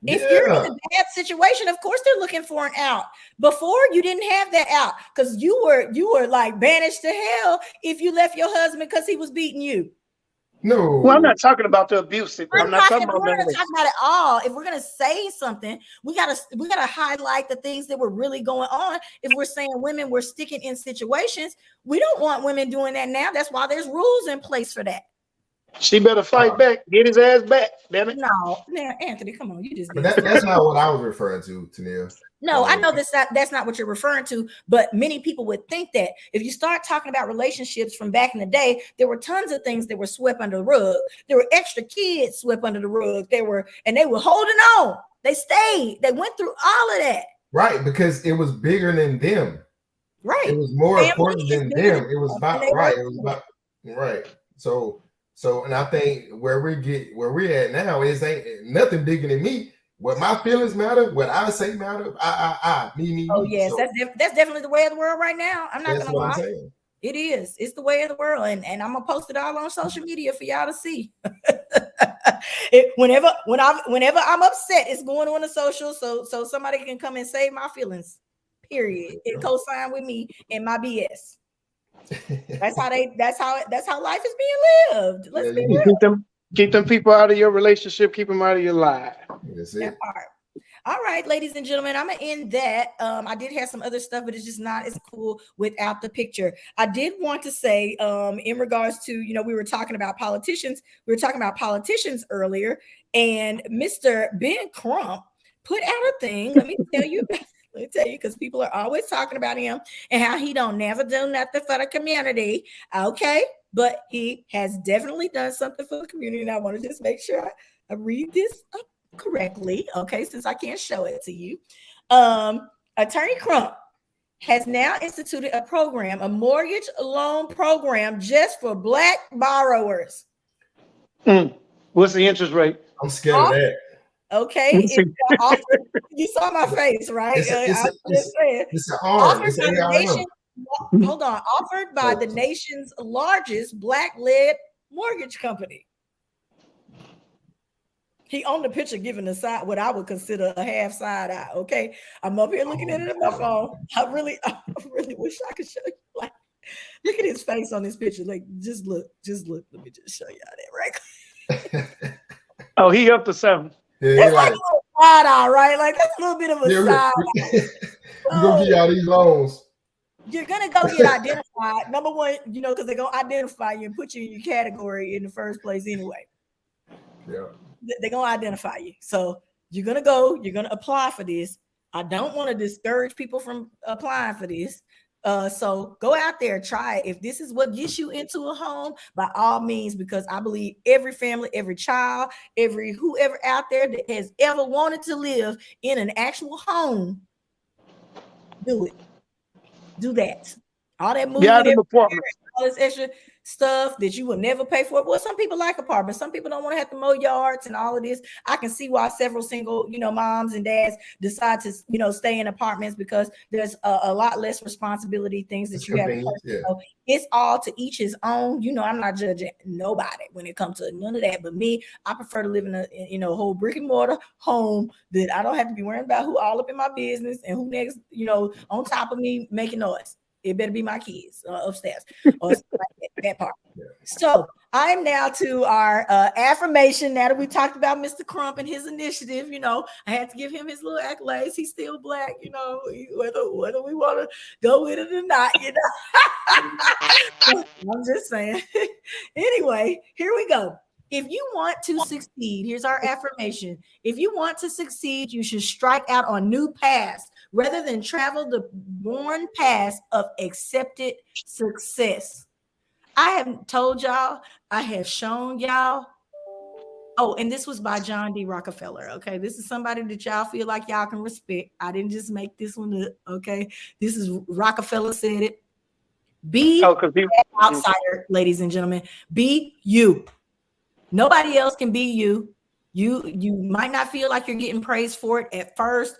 If you're in a bad situation, of course they're looking for an out. Before, you didn't have that out because you were like banished to hell if you left your husband because he was beating you. No. Well, I'm not talking about the abusive. I'm not talking about that. Talk about it all. If we're gonna say something, we gotta highlight the things that were really going on. If we're saying women were sticking in situations, we don't want women doing that now. That's why there's rules in place for that. She better fight back. Get his ass back. Damn it. No, man, Anthony, come on. You just. That's not what I was referring to, Tennille. No, I know that's not what you're referring to, but many people would think that if you start talking about relationships from back in the day, there were tons of things that were swept under the rug. There were extra kids swept under the rug. They were holding on. They stayed. They went through all of that. Right, because it was bigger than them. Right. It was more important than them. It was about right. It was about right. So, and I think where we're at now is ain't nothing bigger than me. What my feelings matter, what I say matter, me. Oh yes, so, that's definitely the way of the world right now. I'm not gonna lie. I'm saying. It is. It's the way of the world, and I'm gonna post it all on social media for y'all to see. Whenever I'm upset, it's going on the social, so somebody can come and save my feelings. Period. It co-sign with me and my BS. That's how life is being lived. Let's be real. Keep them people out of your relationship. Keep them out of your life. That's it. That part. All right, ladies and gentlemen, I'm gonna end that. I did have some other stuff, but it's just not as cool without the picture. I did want to say, in regards to, we were talking about politicians. We were talking about politicians earlier, and Mr. Ben Crump put out a thing. Let me tell you, because people are always talking about him and how he don't never do nothing for the community. Okay, but he has definitely done something for the community, and I want to just make sure I read this up correctly, okay, since I can't show it to you. Attorney Crump has now instituted a mortgage loan program just for Black borrowers. What's the interest rate? I'm scared of that. Okay, you saw my face, right? It's an arm. Offered by the nation's largest Black-led mortgage company. He on the picture giving the side, what I would consider a half side eye. Okay, I'm up here looking at it on my phone. I really wish I could show you. Like, look at his face on this picture. Like, just look. Let me just show y'all that right quick. Oh, he up to 7. Yeah, that's like a little side eye, right? Like that's a little bit of a side eye. You're gonna get all these loans. You're gonna go get identified. Number one, because they're gonna identify you and put you in your category in the first place anyway. Yeah. They're gonna identify you. So you're gonna apply for this. I don't want to discourage people from applying for this. So go out there, try it. If this is what gets you into a home, by all means, because I believe every family, every child, whoever out there that has ever wanted to live in an actual home, do it. Do that. All that moving, all this extra stuff that you will never pay for. Well, some people like apartments. Some people don't want to have to mow yards and all of this. I can see why several single, moms and dads decide to, stay in apartments because there's a lot less responsibility, things that you have. Yeah. So it's all to each his own. I'm not judging nobody when it comes to none of that. But me, I prefer to live in a whole brick and mortar home that I don't have to be worrying about who all up in my business and who next, on top of me making noise. It better be my kids upstairs or like that part. Yeah. So I'm now to our affirmation. Now that we talked about Mr. Crump and his initiative, I had to give him his little accolades. He's still Black, whether we want to go with it or not, I'm just saying. Anyway, here we go. If you want to succeed, here's our affirmation. If you want to succeed, you should strike out on new paths rather than travel the worn paths of accepted success. I have told y'all, I have shown y'all. Oh, and this was by John D. Rockefeller. Okay, this is somebody that y'all feel like y'all can respect. I didn't just make this one up. Okay, this is Rockefeller said it. Be an outsider, ladies and gentlemen. Be you. Nobody else can be you. You might not feel like you're getting praised for it at first.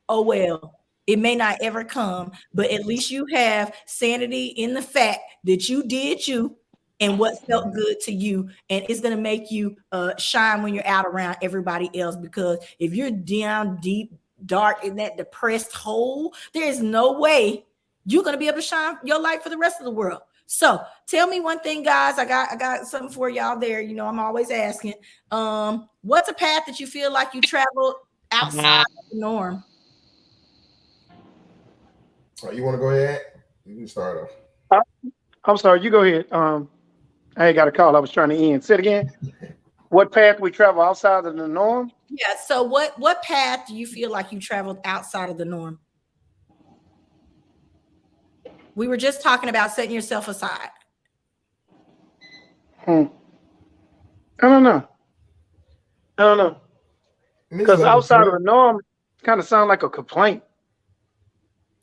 Oh, well, it may not ever come, but at least you have sanity in the fact that you did you and what felt good to you. And it's going to make you shine when you're out around everybody else, because if you're down deep, dark in that depressed hole, there is no way you're going to be able to shine your light for the rest of the world. So tell me one thing, guys. I got something for y'all there. I'm always asking. What's a path that you feel like you traveled outside of the norm? Oh, you want to go ahead? You can start off. I'm sorry. You go ahead. I ain't got a call. I was trying to end. Say it again. What path we travel outside of the norm? Yeah. So what path do you feel like you traveled outside of the norm? We were just talking about setting yourself aside. I don't know. Because outside of the norm kind of sound like a complaint.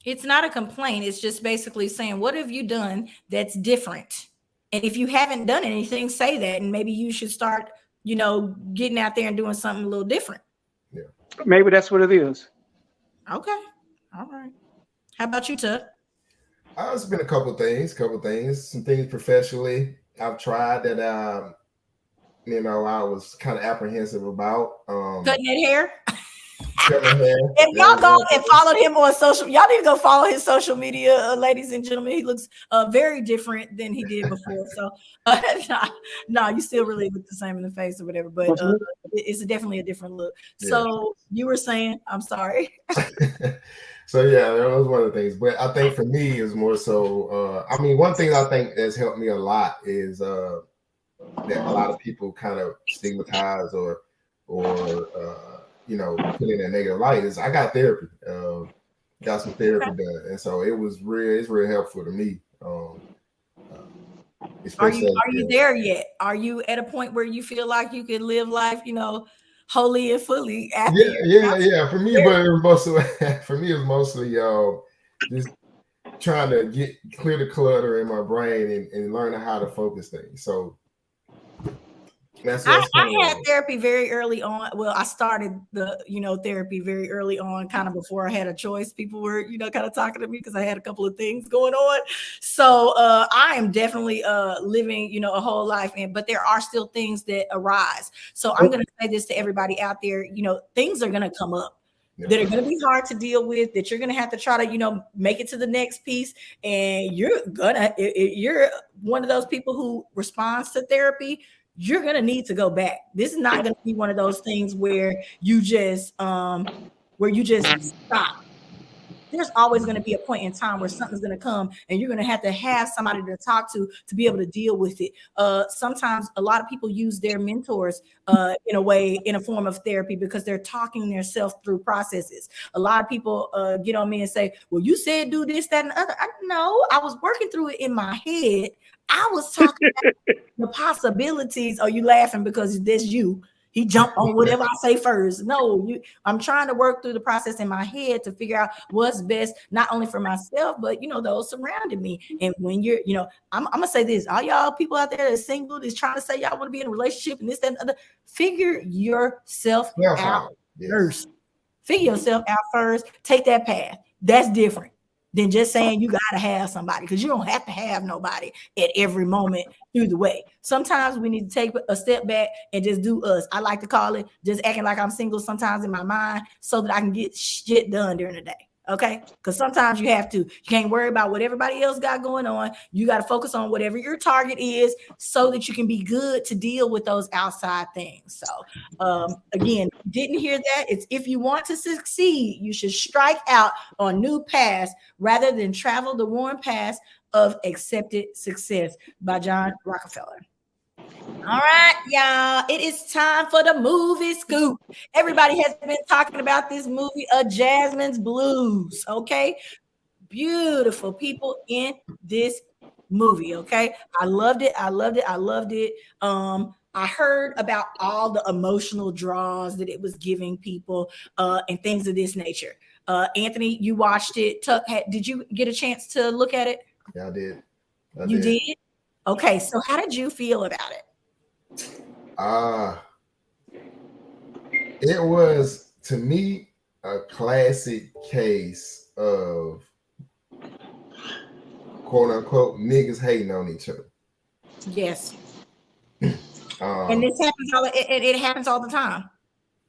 It's not a complaint. It's just basically saying, what have you done that's different? And if you haven't done anything, say that. And maybe you should start, getting out there and doing something a little different. Yeah. Maybe that's what it is. Okay. All right. How about you, Tuck? It's been a couple things, some things professionally I've tried that, I was kind of apprehensive about. Cutting that hair? If y'all go and follow him on social, y'all need to go follow his social media, ladies and gentlemen. He looks very different than he did before. So, no, you still really look the same in the face or whatever, but it's definitely a different look. So you were saying, I'm sorry. So yeah, that was one of the things. But I think for me is more so. I mean, one thing I think that's helped me a lot is that a lot of people kind of stigmatize or put in a negative light is I got therapy. Got some therapy done, and so it's real helpful to me. Are you there yet? Are you at a point where you feel like you can live life, wholly and fully? Yeah. For me, but it was mostly just trying to clear the clutter in my brain and learning how to focus things. So I had therapy very early on. Well, I started the therapy very early on, kind of before I had a choice. People were kind of talking to me because I had a couple of things going on. So I am definitely living a whole life, but there are still things that arise. So I'm going to say this to everybody out there: things are going to come up that are going to be hard to deal with, that you're going to have to try to make it to the next piece, and you're one of those people who responds to therapy. You're going to need to go back. This is not going to be one of those things where you just stop. There's always going to be a point in time where something's going to come and you're going to have somebody to talk to be able to deal with it. Sometimes a lot of people use their mentors in a form of therapy because they're talking themselves through processes. A lot of people get on me and say, well, you said do this, that, and the other. I was working through it in my head. I was talking about the possibilities. Are you laughing because that's you? He jumped on whatever I say first. No, I'm trying to work through the process in my head to figure out what's best, not only for myself, but those surrounding me. And when you're, I'm gonna say this: all y'all people out there that's single, that's trying to say y'all want to be in a relationship and this, that, and other, figure yourself out first. Figure yourself out first. Take that path. That's different than just saying you got to have somebody, because you don't have to have nobody at every moment through the way. Sometimes we need to take a step back and just do us. I like to call it just acting like I'm single sometimes in my mind so that I can get shit done during the day. Okay? Because sometimes you have to. You can't worry about what everybody else got going on. You got to focus on whatever your target is so that you can be good to deal with those outside things. So again, didn't hear that. It's if you want to succeed, you should strike out on new paths rather than travel the worn paths of accepted success by John Rockefeller. All right, y'all. It is time for the movie scoop. Everybody has been talking about this movie, A Jasmine's Blues. Okay. Beautiful people in this movie. Okay. I loved it. I heard about all the emotional draws that it was giving people and things of this nature. Anthony, you watched it. Did you get a chance to look at it? Yeah, I did. You did? Okay. So how did you feel about it? It was, to me, a classic case of quote unquote niggas hating on each other. Yes. And this happens it happens all the time.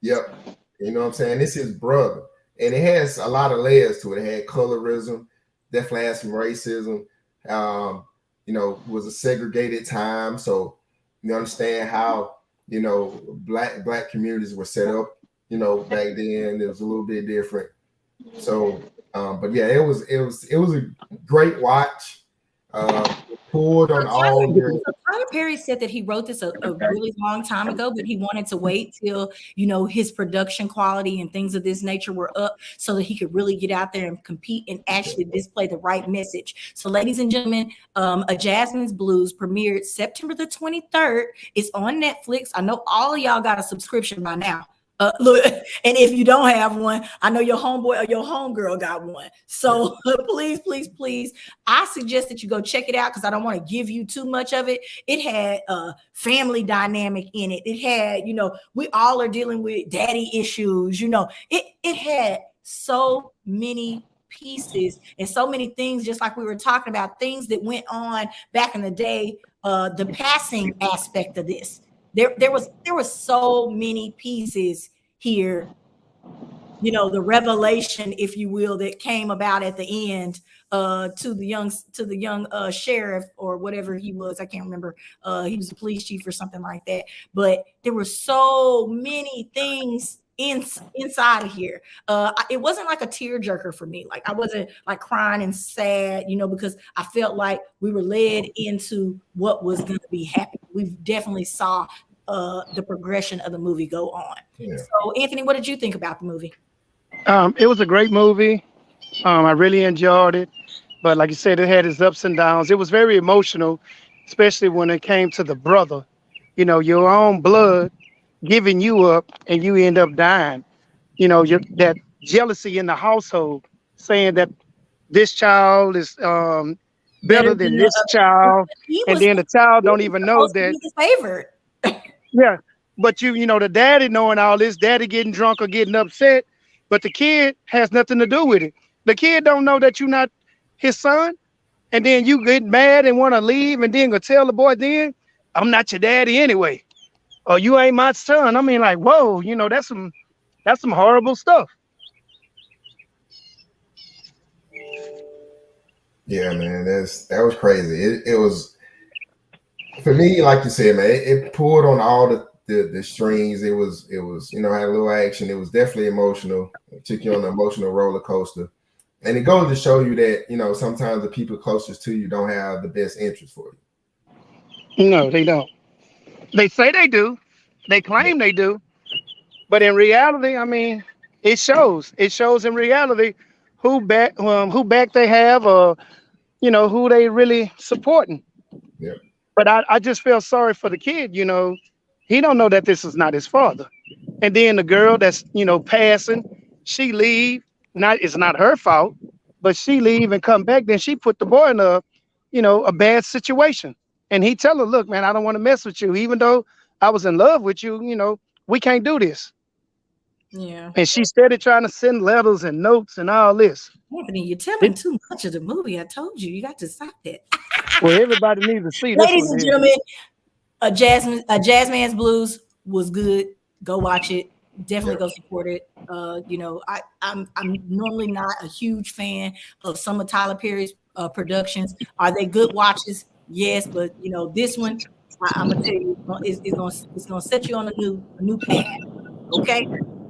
Yep. You know what I'm saying? This is brother. And it has a lot of layers to it. It had colorism, definitely had some racism. Was a segregated time. So you understand how, black communities were set up, back then. It was a little bit different. So, but yeah, it was a great watch. Pulled on all your. Tyler Perry said that he wrote this a really long time ago, but he wanted to wait till his production quality and things of this nature were up so that he could really get out there and compete and actually display the right message. So, ladies and gentlemen, A Jasmine's Blues premiered September the 23rd. It's on Netflix. I know all of y'all got a subscription by now. Look, and if you don't have one, I know your homeboy or your homegirl got one. So please, I suggest that you go check it out because I don't want to give you too much of it. It had a family dynamic in it. It had, we all are dealing with daddy issues. It had so many pieces and so many things, just like we were talking about, things that went on back in the day. The passing aspect of this. There was so many pieces here you know, the revelation, if you will, that came about at the end to the young sheriff or whatever he was. I can't remember. He was a police chief or something like that. But there were so many things inside of here. It wasn't like a tearjerker for me. Like I wasn't like crying and sad, you know, because I felt like we were led into what was going to be happening. We definitely saw the progression of the movie go on. Yeah. So, Anthony, what did you think about the movie? It was a great movie. I really enjoyed it. But like you said, it had its ups and downs. It was very emotional, especially when it came to the brother. You know, your own blood giving you up and you end up dying. You know, that jealousy in the household, saying that this child is better than this child. And then the child don't even know that. His favorite. Yeah. But you know, the daddy knowing all this, daddy getting drunk or getting upset, but the kid has nothing to do with it. The kid don't know that you're not his son. And then you get mad and want to leave and then go tell the boy, then I'm not your daddy anyway. Or you ain't my son. I mean, like, whoa, you know, that's some horrible stuff. Yeah, man, that was crazy. It was, for me, like you said, man, it pulled on all the strings. It was, you know, had a little action. It was definitely emotional. It took you on an emotional roller coaster. And it goes to show you that, you know, sometimes the people closest to you don't have the best interest for you. No, they don't. They say they do. They claim they do. But in reality, I mean, it shows. It shows in reality who back they have, or, you know, who they really supporting. Yeah. But I just feel sorry for the kid. You know, he don't know that this is not his father. And then the girl that's, you know, passing, she leave. It's not her fault, but she leave and come back. Then she put the boy in a bad situation. And he tell her, look, man, I don't want to mess with you. Even though I was in love with you, you know, we can't do this. Yeah. And she started trying to send letters and notes and all this. Anthony, you're telling too much of the movie. I told you, you got to stop that. Well, everybody needs to see this. Ladies and gentlemen, a Jazz Man's Blues was good. Go watch it. Definitely go support it. You know, I'm normally not a huge fan of some of Tyler Perry's productions. Are they good watches? Yes, but you know, this one, I'm gonna tell you, it's gonna set you on a new path. Okay,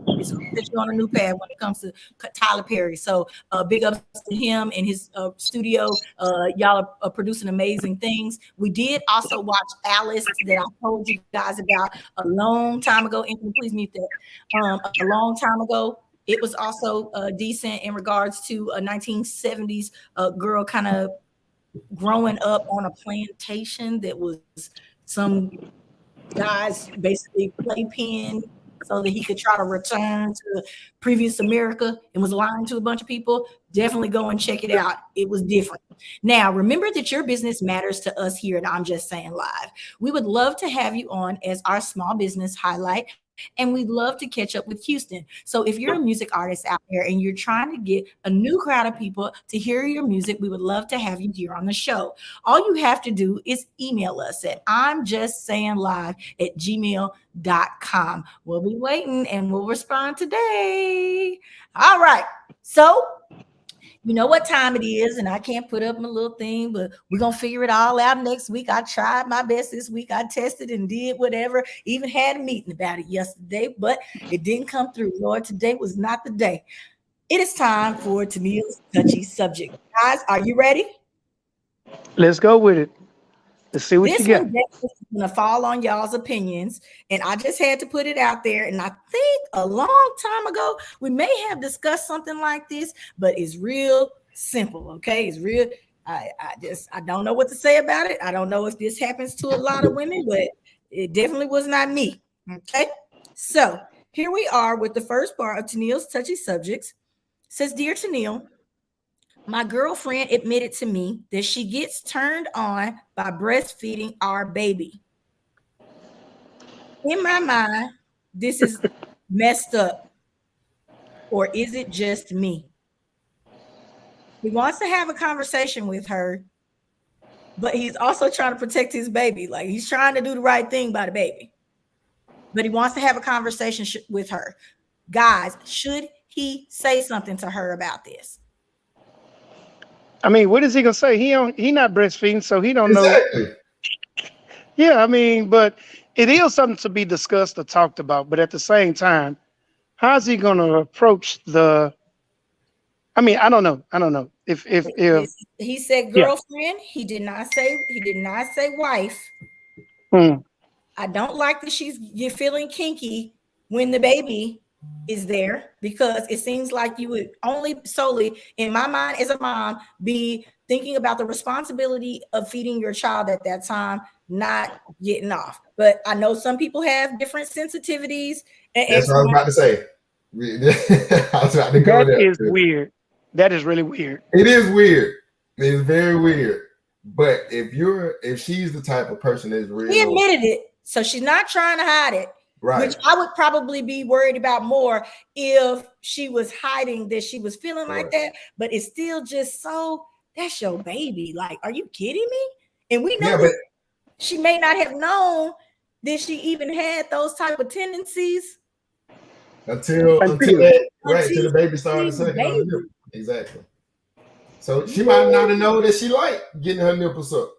it's gonna set you on a new path when it comes to Tyler Perry. So big ups to him and his studio. Y'all are producing amazing things. We did also watch Alice that I told you guys about a long time ago. Anthony, please mute that. A long time ago. It was also decent in regards to a 1970s girl kind of growing up on a plantation that was some guy's basically playpen so that he could try to return to previous America and was lying to a bunch of people. Definitely go and check it out. It was different. Now, remember that your business matters to us here at I'm Just Saying Live. We would love to have you on as our small business highlight. And we'd love to catch up with Houston. So if you're a music artist out there and you're trying to get a new crowd of people to hear your music, we would love to have you here on the show. All you have to do is email us at imjustsayinglive@gmail.com. We'll be waiting and we'll respond today. All right. So you know what time it is, and I can't put up my little thing, but we're going to figure it all out next week. I tried my best this week. I tested and did whatever, even had a meeting about it yesterday, but it didn't come through. Lord, today was not the day. It is time for Tennille's touchy subject. Guys, are you ready? Let's go with it. Let's see what you got. This one is going to fall on y'all's opinions, and I just had to put it out there. And I think a long time ago, we may have discussed something like this, but it's real simple, okay? It's real. I don't know what to say about it. I don't know if this happens to a lot of women, but it definitely was not me, okay? So here we are with the first part of Tennille's touchy subjects. It says, Dear Tennille, my girlfriend admitted to me that she gets turned on by breastfeeding our baby. In my mind, this is messed up. Or is it just me? He wants to have a conversation with her, but he's also trying to protect his baby. Like he's trying to do the right thing by the baby, but he wants to have a conversation with her. Guys, should he say something to her about this? I mean, what is he gonna say? He not breastfeeding, so he don't Exactly. know. Yeah, I mean, but it is something to be discussed or talked about. But at the same time, how's he gonna approach the? I mean, I don't know. If He said yeah. girlfriend. He did not say wife. Hmm. I don't like that you're feeling kinky when the baby is there, because it seems like you would only solely, in my mind as a mom, be thinking about the responsibility of feeding your child at that time, not getting off. But I know some people have different sensitivities. That's what I was about to say. I was about to go That there. is weird. That is really weird. It is weird. It's very weird. But if she's the type of person that's real, she admitted it, so she's not trying to hide it. Right. Which I would probably be worried about more if she was hiding that she was feeling like that. But it's still just that's your baby. Like, are you kidding me? And we know that she may not have known that she even had those type of tendencies until the baby started sucking on the nipple. Exactly. So she might not have known that she liked getting her nipples sucked.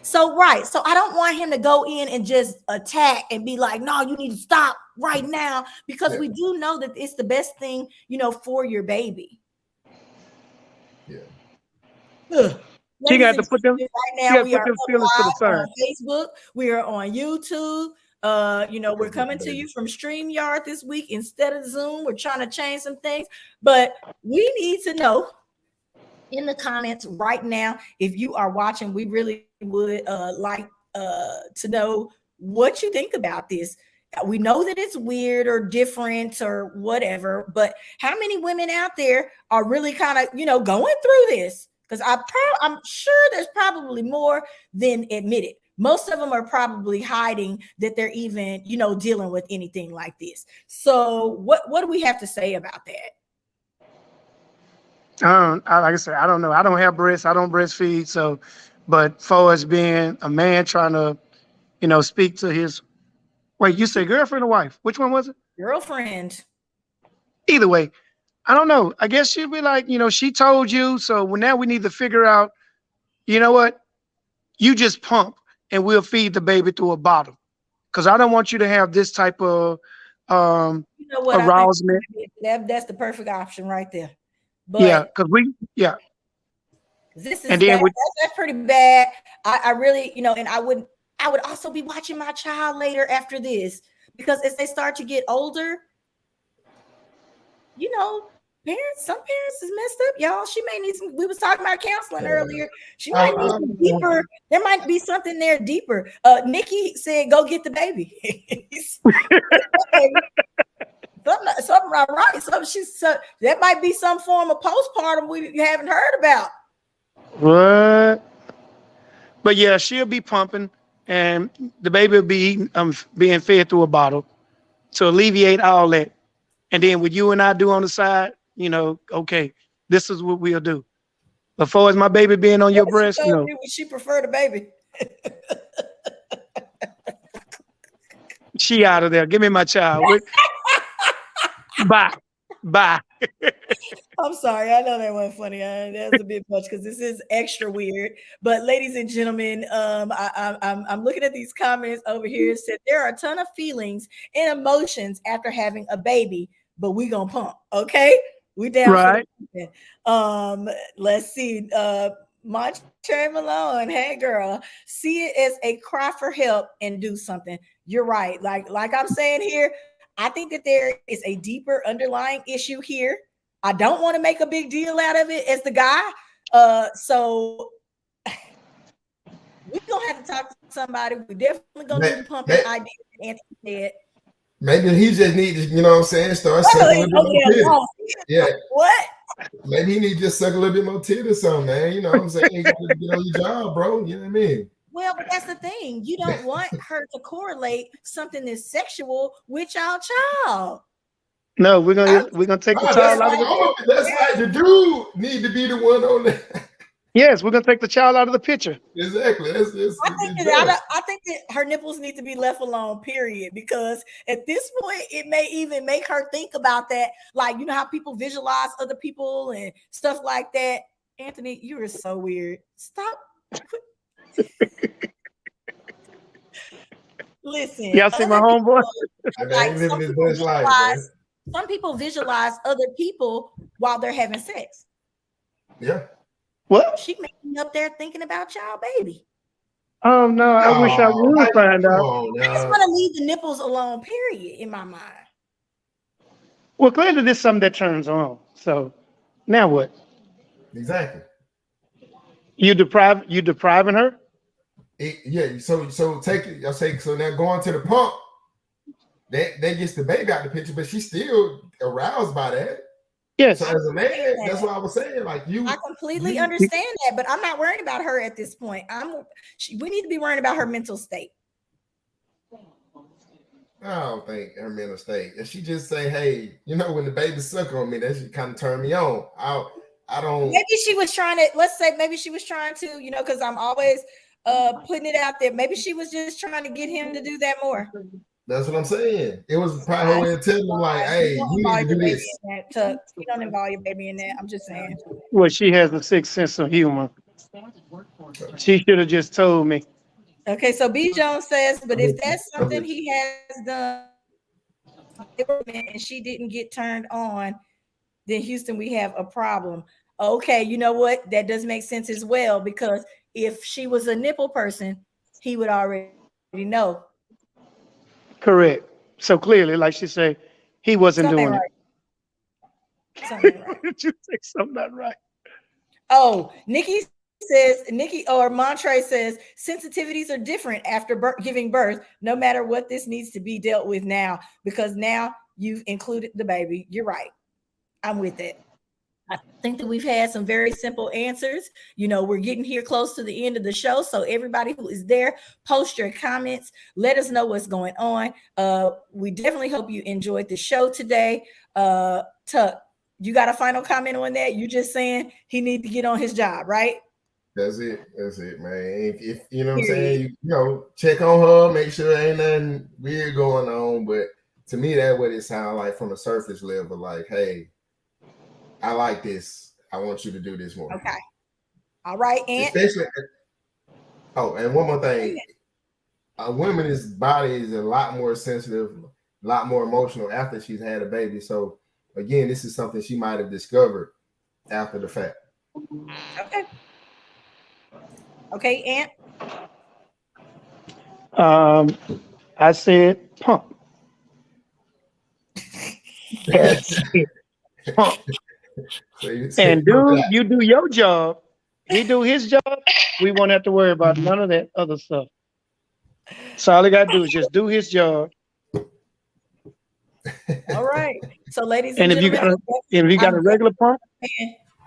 So I don't want him to go in and just attack and be like, no, you need to stop right now, because we do know that it's the best thing, for your baby. Yeah. She got to put them right now. We are feelings to the side. On Facebook. We are on YouTube. We're coming to you from StreamYard this week instead of Zoom. We're trying to change some things, but we need to know in the comments right now, if you are watching, we really would like to know what you think about this. We know that it's weird or different or whatever, but how many women out there are really kind of, going through this? Because I'm sure there's probably more than admitted. Most of them are probably hiding that they're even, dealing with anything like this. So what do we have to say about that? Like I said, I don't know. I don't have breasts. I don't breastfeed. So, but for us being a man trying to, speak to his, wait, you say girlfriend or wife? Which one was it? Girlfriend. Either way, I don't know. I guess she'll be like, she told you. So now we need to figure out, you know what? You just pump and we'll feed the baby through a bottle. Because I don't want you to have this type of arousement. That's the perfect option right there. But this is and then that's pretty bad. I really, and I would also be watching my child later after this, because as they start to get older, some parents is messed up, y'all. She may need some. We was talking about counseling earlier. She might need some deeper. There might be something there deeper. Nikki said, "Go get the baby." Something right. That might be some form of postpartum we haven't heard about. What? But yeah, she'll be pumping, and the baby will be being fed through a bottle to alleviate all that. And then what you and I do on the side, okay, this is what we'll do. But far as my baby being on your breast, she prefer the baby. She out of there. Give me my child. Bye. I'm sorry. I know that wasn't funny. That's a bit much because this is extra weird. But ladies and gentlemen, I'm looking at these comments over here. It said there are a ton of feelings and emotions after having a baby, but we gonna pump. Okay, we down. Right. Let's see. Monterey Malone, hey girl, see it as a cry for help and do something. You're right. Like I'm saying here. I think that there is a deeper underlying issue here. I don't want to make a big deal out of it as the guy. So we're going to have to talk to somebody. We're definitely going to do the pumping idea. Anthony said. Maybe he just needs to, start sucking a little bit more tit. Yeah. What? Maybe he needs to just suck a little bit more tit or something, man. You know what I'm saying? You got to get on your job, bro. You know what I mean? Well, but that's the thing. You don't want her to correlate something that's sexual with your child. No, we're gonna take the child out of it. That's like the dude need to be the one on that. Yes, we're gonna take the child out of the picture. Exactly. I think that her nipples need to be left alone, period. Because at this point, it may even make her think about that. Like, you know how people visualize other people and stuff like that. Anthony, you are so weird. Stop. Listen. Y'all see my homeboy? Like, some people visualize other people while they're having sex. Yeah. What? She may be up there thinking about y'all baby. Oh no, I wish I would find out. I just want to leave the nipples alone, period, in my mind. Well, clearly this is something that turns on. So now what? Exactly. You depriving her? Yeah. So take it. I'll say so now going to the pump. That gets the baby out the picture, but she's still aroused by that. Yes. So as a man, that's what I was saying. Like I completely understand that, but I'm not worried about her at this point. We need to be worrying about her mental state. I don't think her mental state. If she just say, "Hey, you know, when the baby suck on me, that should kind of turn me on." I don't. Maybe she was trying to. Let's say maybe she was trying to. You know, because I'm always putting it out there. Maybe she was just trying to get him to do that more. That's what I'm saying. It was probably her way of telling him, like, "Hey, you need to do this." You don't involve your baby in that. I'm just saying. Well, she has a sixth sense of humor. She should have just told me. Okay, so B. Jones says, but if that's something he has done and she didn't get turned on, then Houston, we have a problem. Okay, you know what? That does make sense as well, because if she was a nipple person, he would already know. Correct. So clearly, like she said, he wasn't Something doing right. Something right. Did you say something not right? Oh, Nikki or Montre says sensitivities are different after giving birth, no matter what. This needs to be dealt with now, because now you've included the baby. You're right. I'm with it. I think that we've had some very simple answers. You know, we're getting here close to the end of the show. So everybody who is there, post your comments. Let us know what's going on. We definitely hope you enjoyed the show today. Tuck, you got a final comment on that? You just saying he need to get on his job, right? That's it, man. If you know what I'm saying, check on her, make sure there ain't nothing weird going on. But to me, that's what it sounds like from a surface level. Like, hey, I like this. I want you to do this more. Okay. All right, Aunt. Especially. Oh, and one more thing. A woman's body is a lot more sensitive, a lot more emotional after she's had a baby. So again, this is something she might have discovered after the fact. Okay. Okay, Aunt. I said pump. That's it. Pump. And you do your job. He do his job. We won't have to worry about none of that other stuff. So all he got to do is just do his job. all right. So, ladies and gentlemen, if you got a regular pump,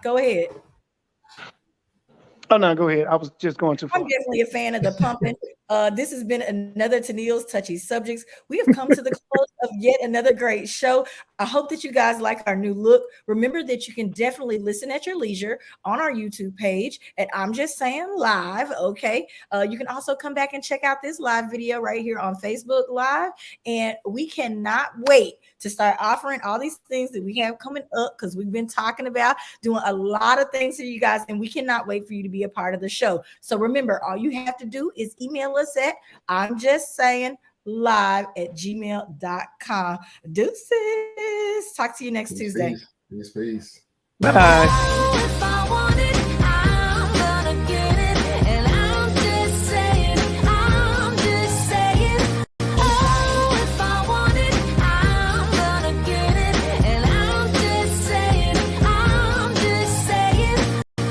go ahead. Oh no, go ahead. I was just going too far. I'm definitely a fan of the pumping. This has been another Tennille's Touchy Subjects. We have come to the close of yet another great show. I hope that you guys like our new look. Remember that you can definitely listen at your leisure on our YouTube page at I'm Just Saying Live. Okay. You can also come back and check out this live video right here on Facebook Live. And we cannot wait to start offering all these things that we have coming up, because we've been talking about doing a lot of things for you guys, and we cannot wait for you to be a part of the show. So remember, all you have to do is email us at I'm Just Saying live@gmail.com. Deuces. Talk to you next Tuesday. Peace. Bye.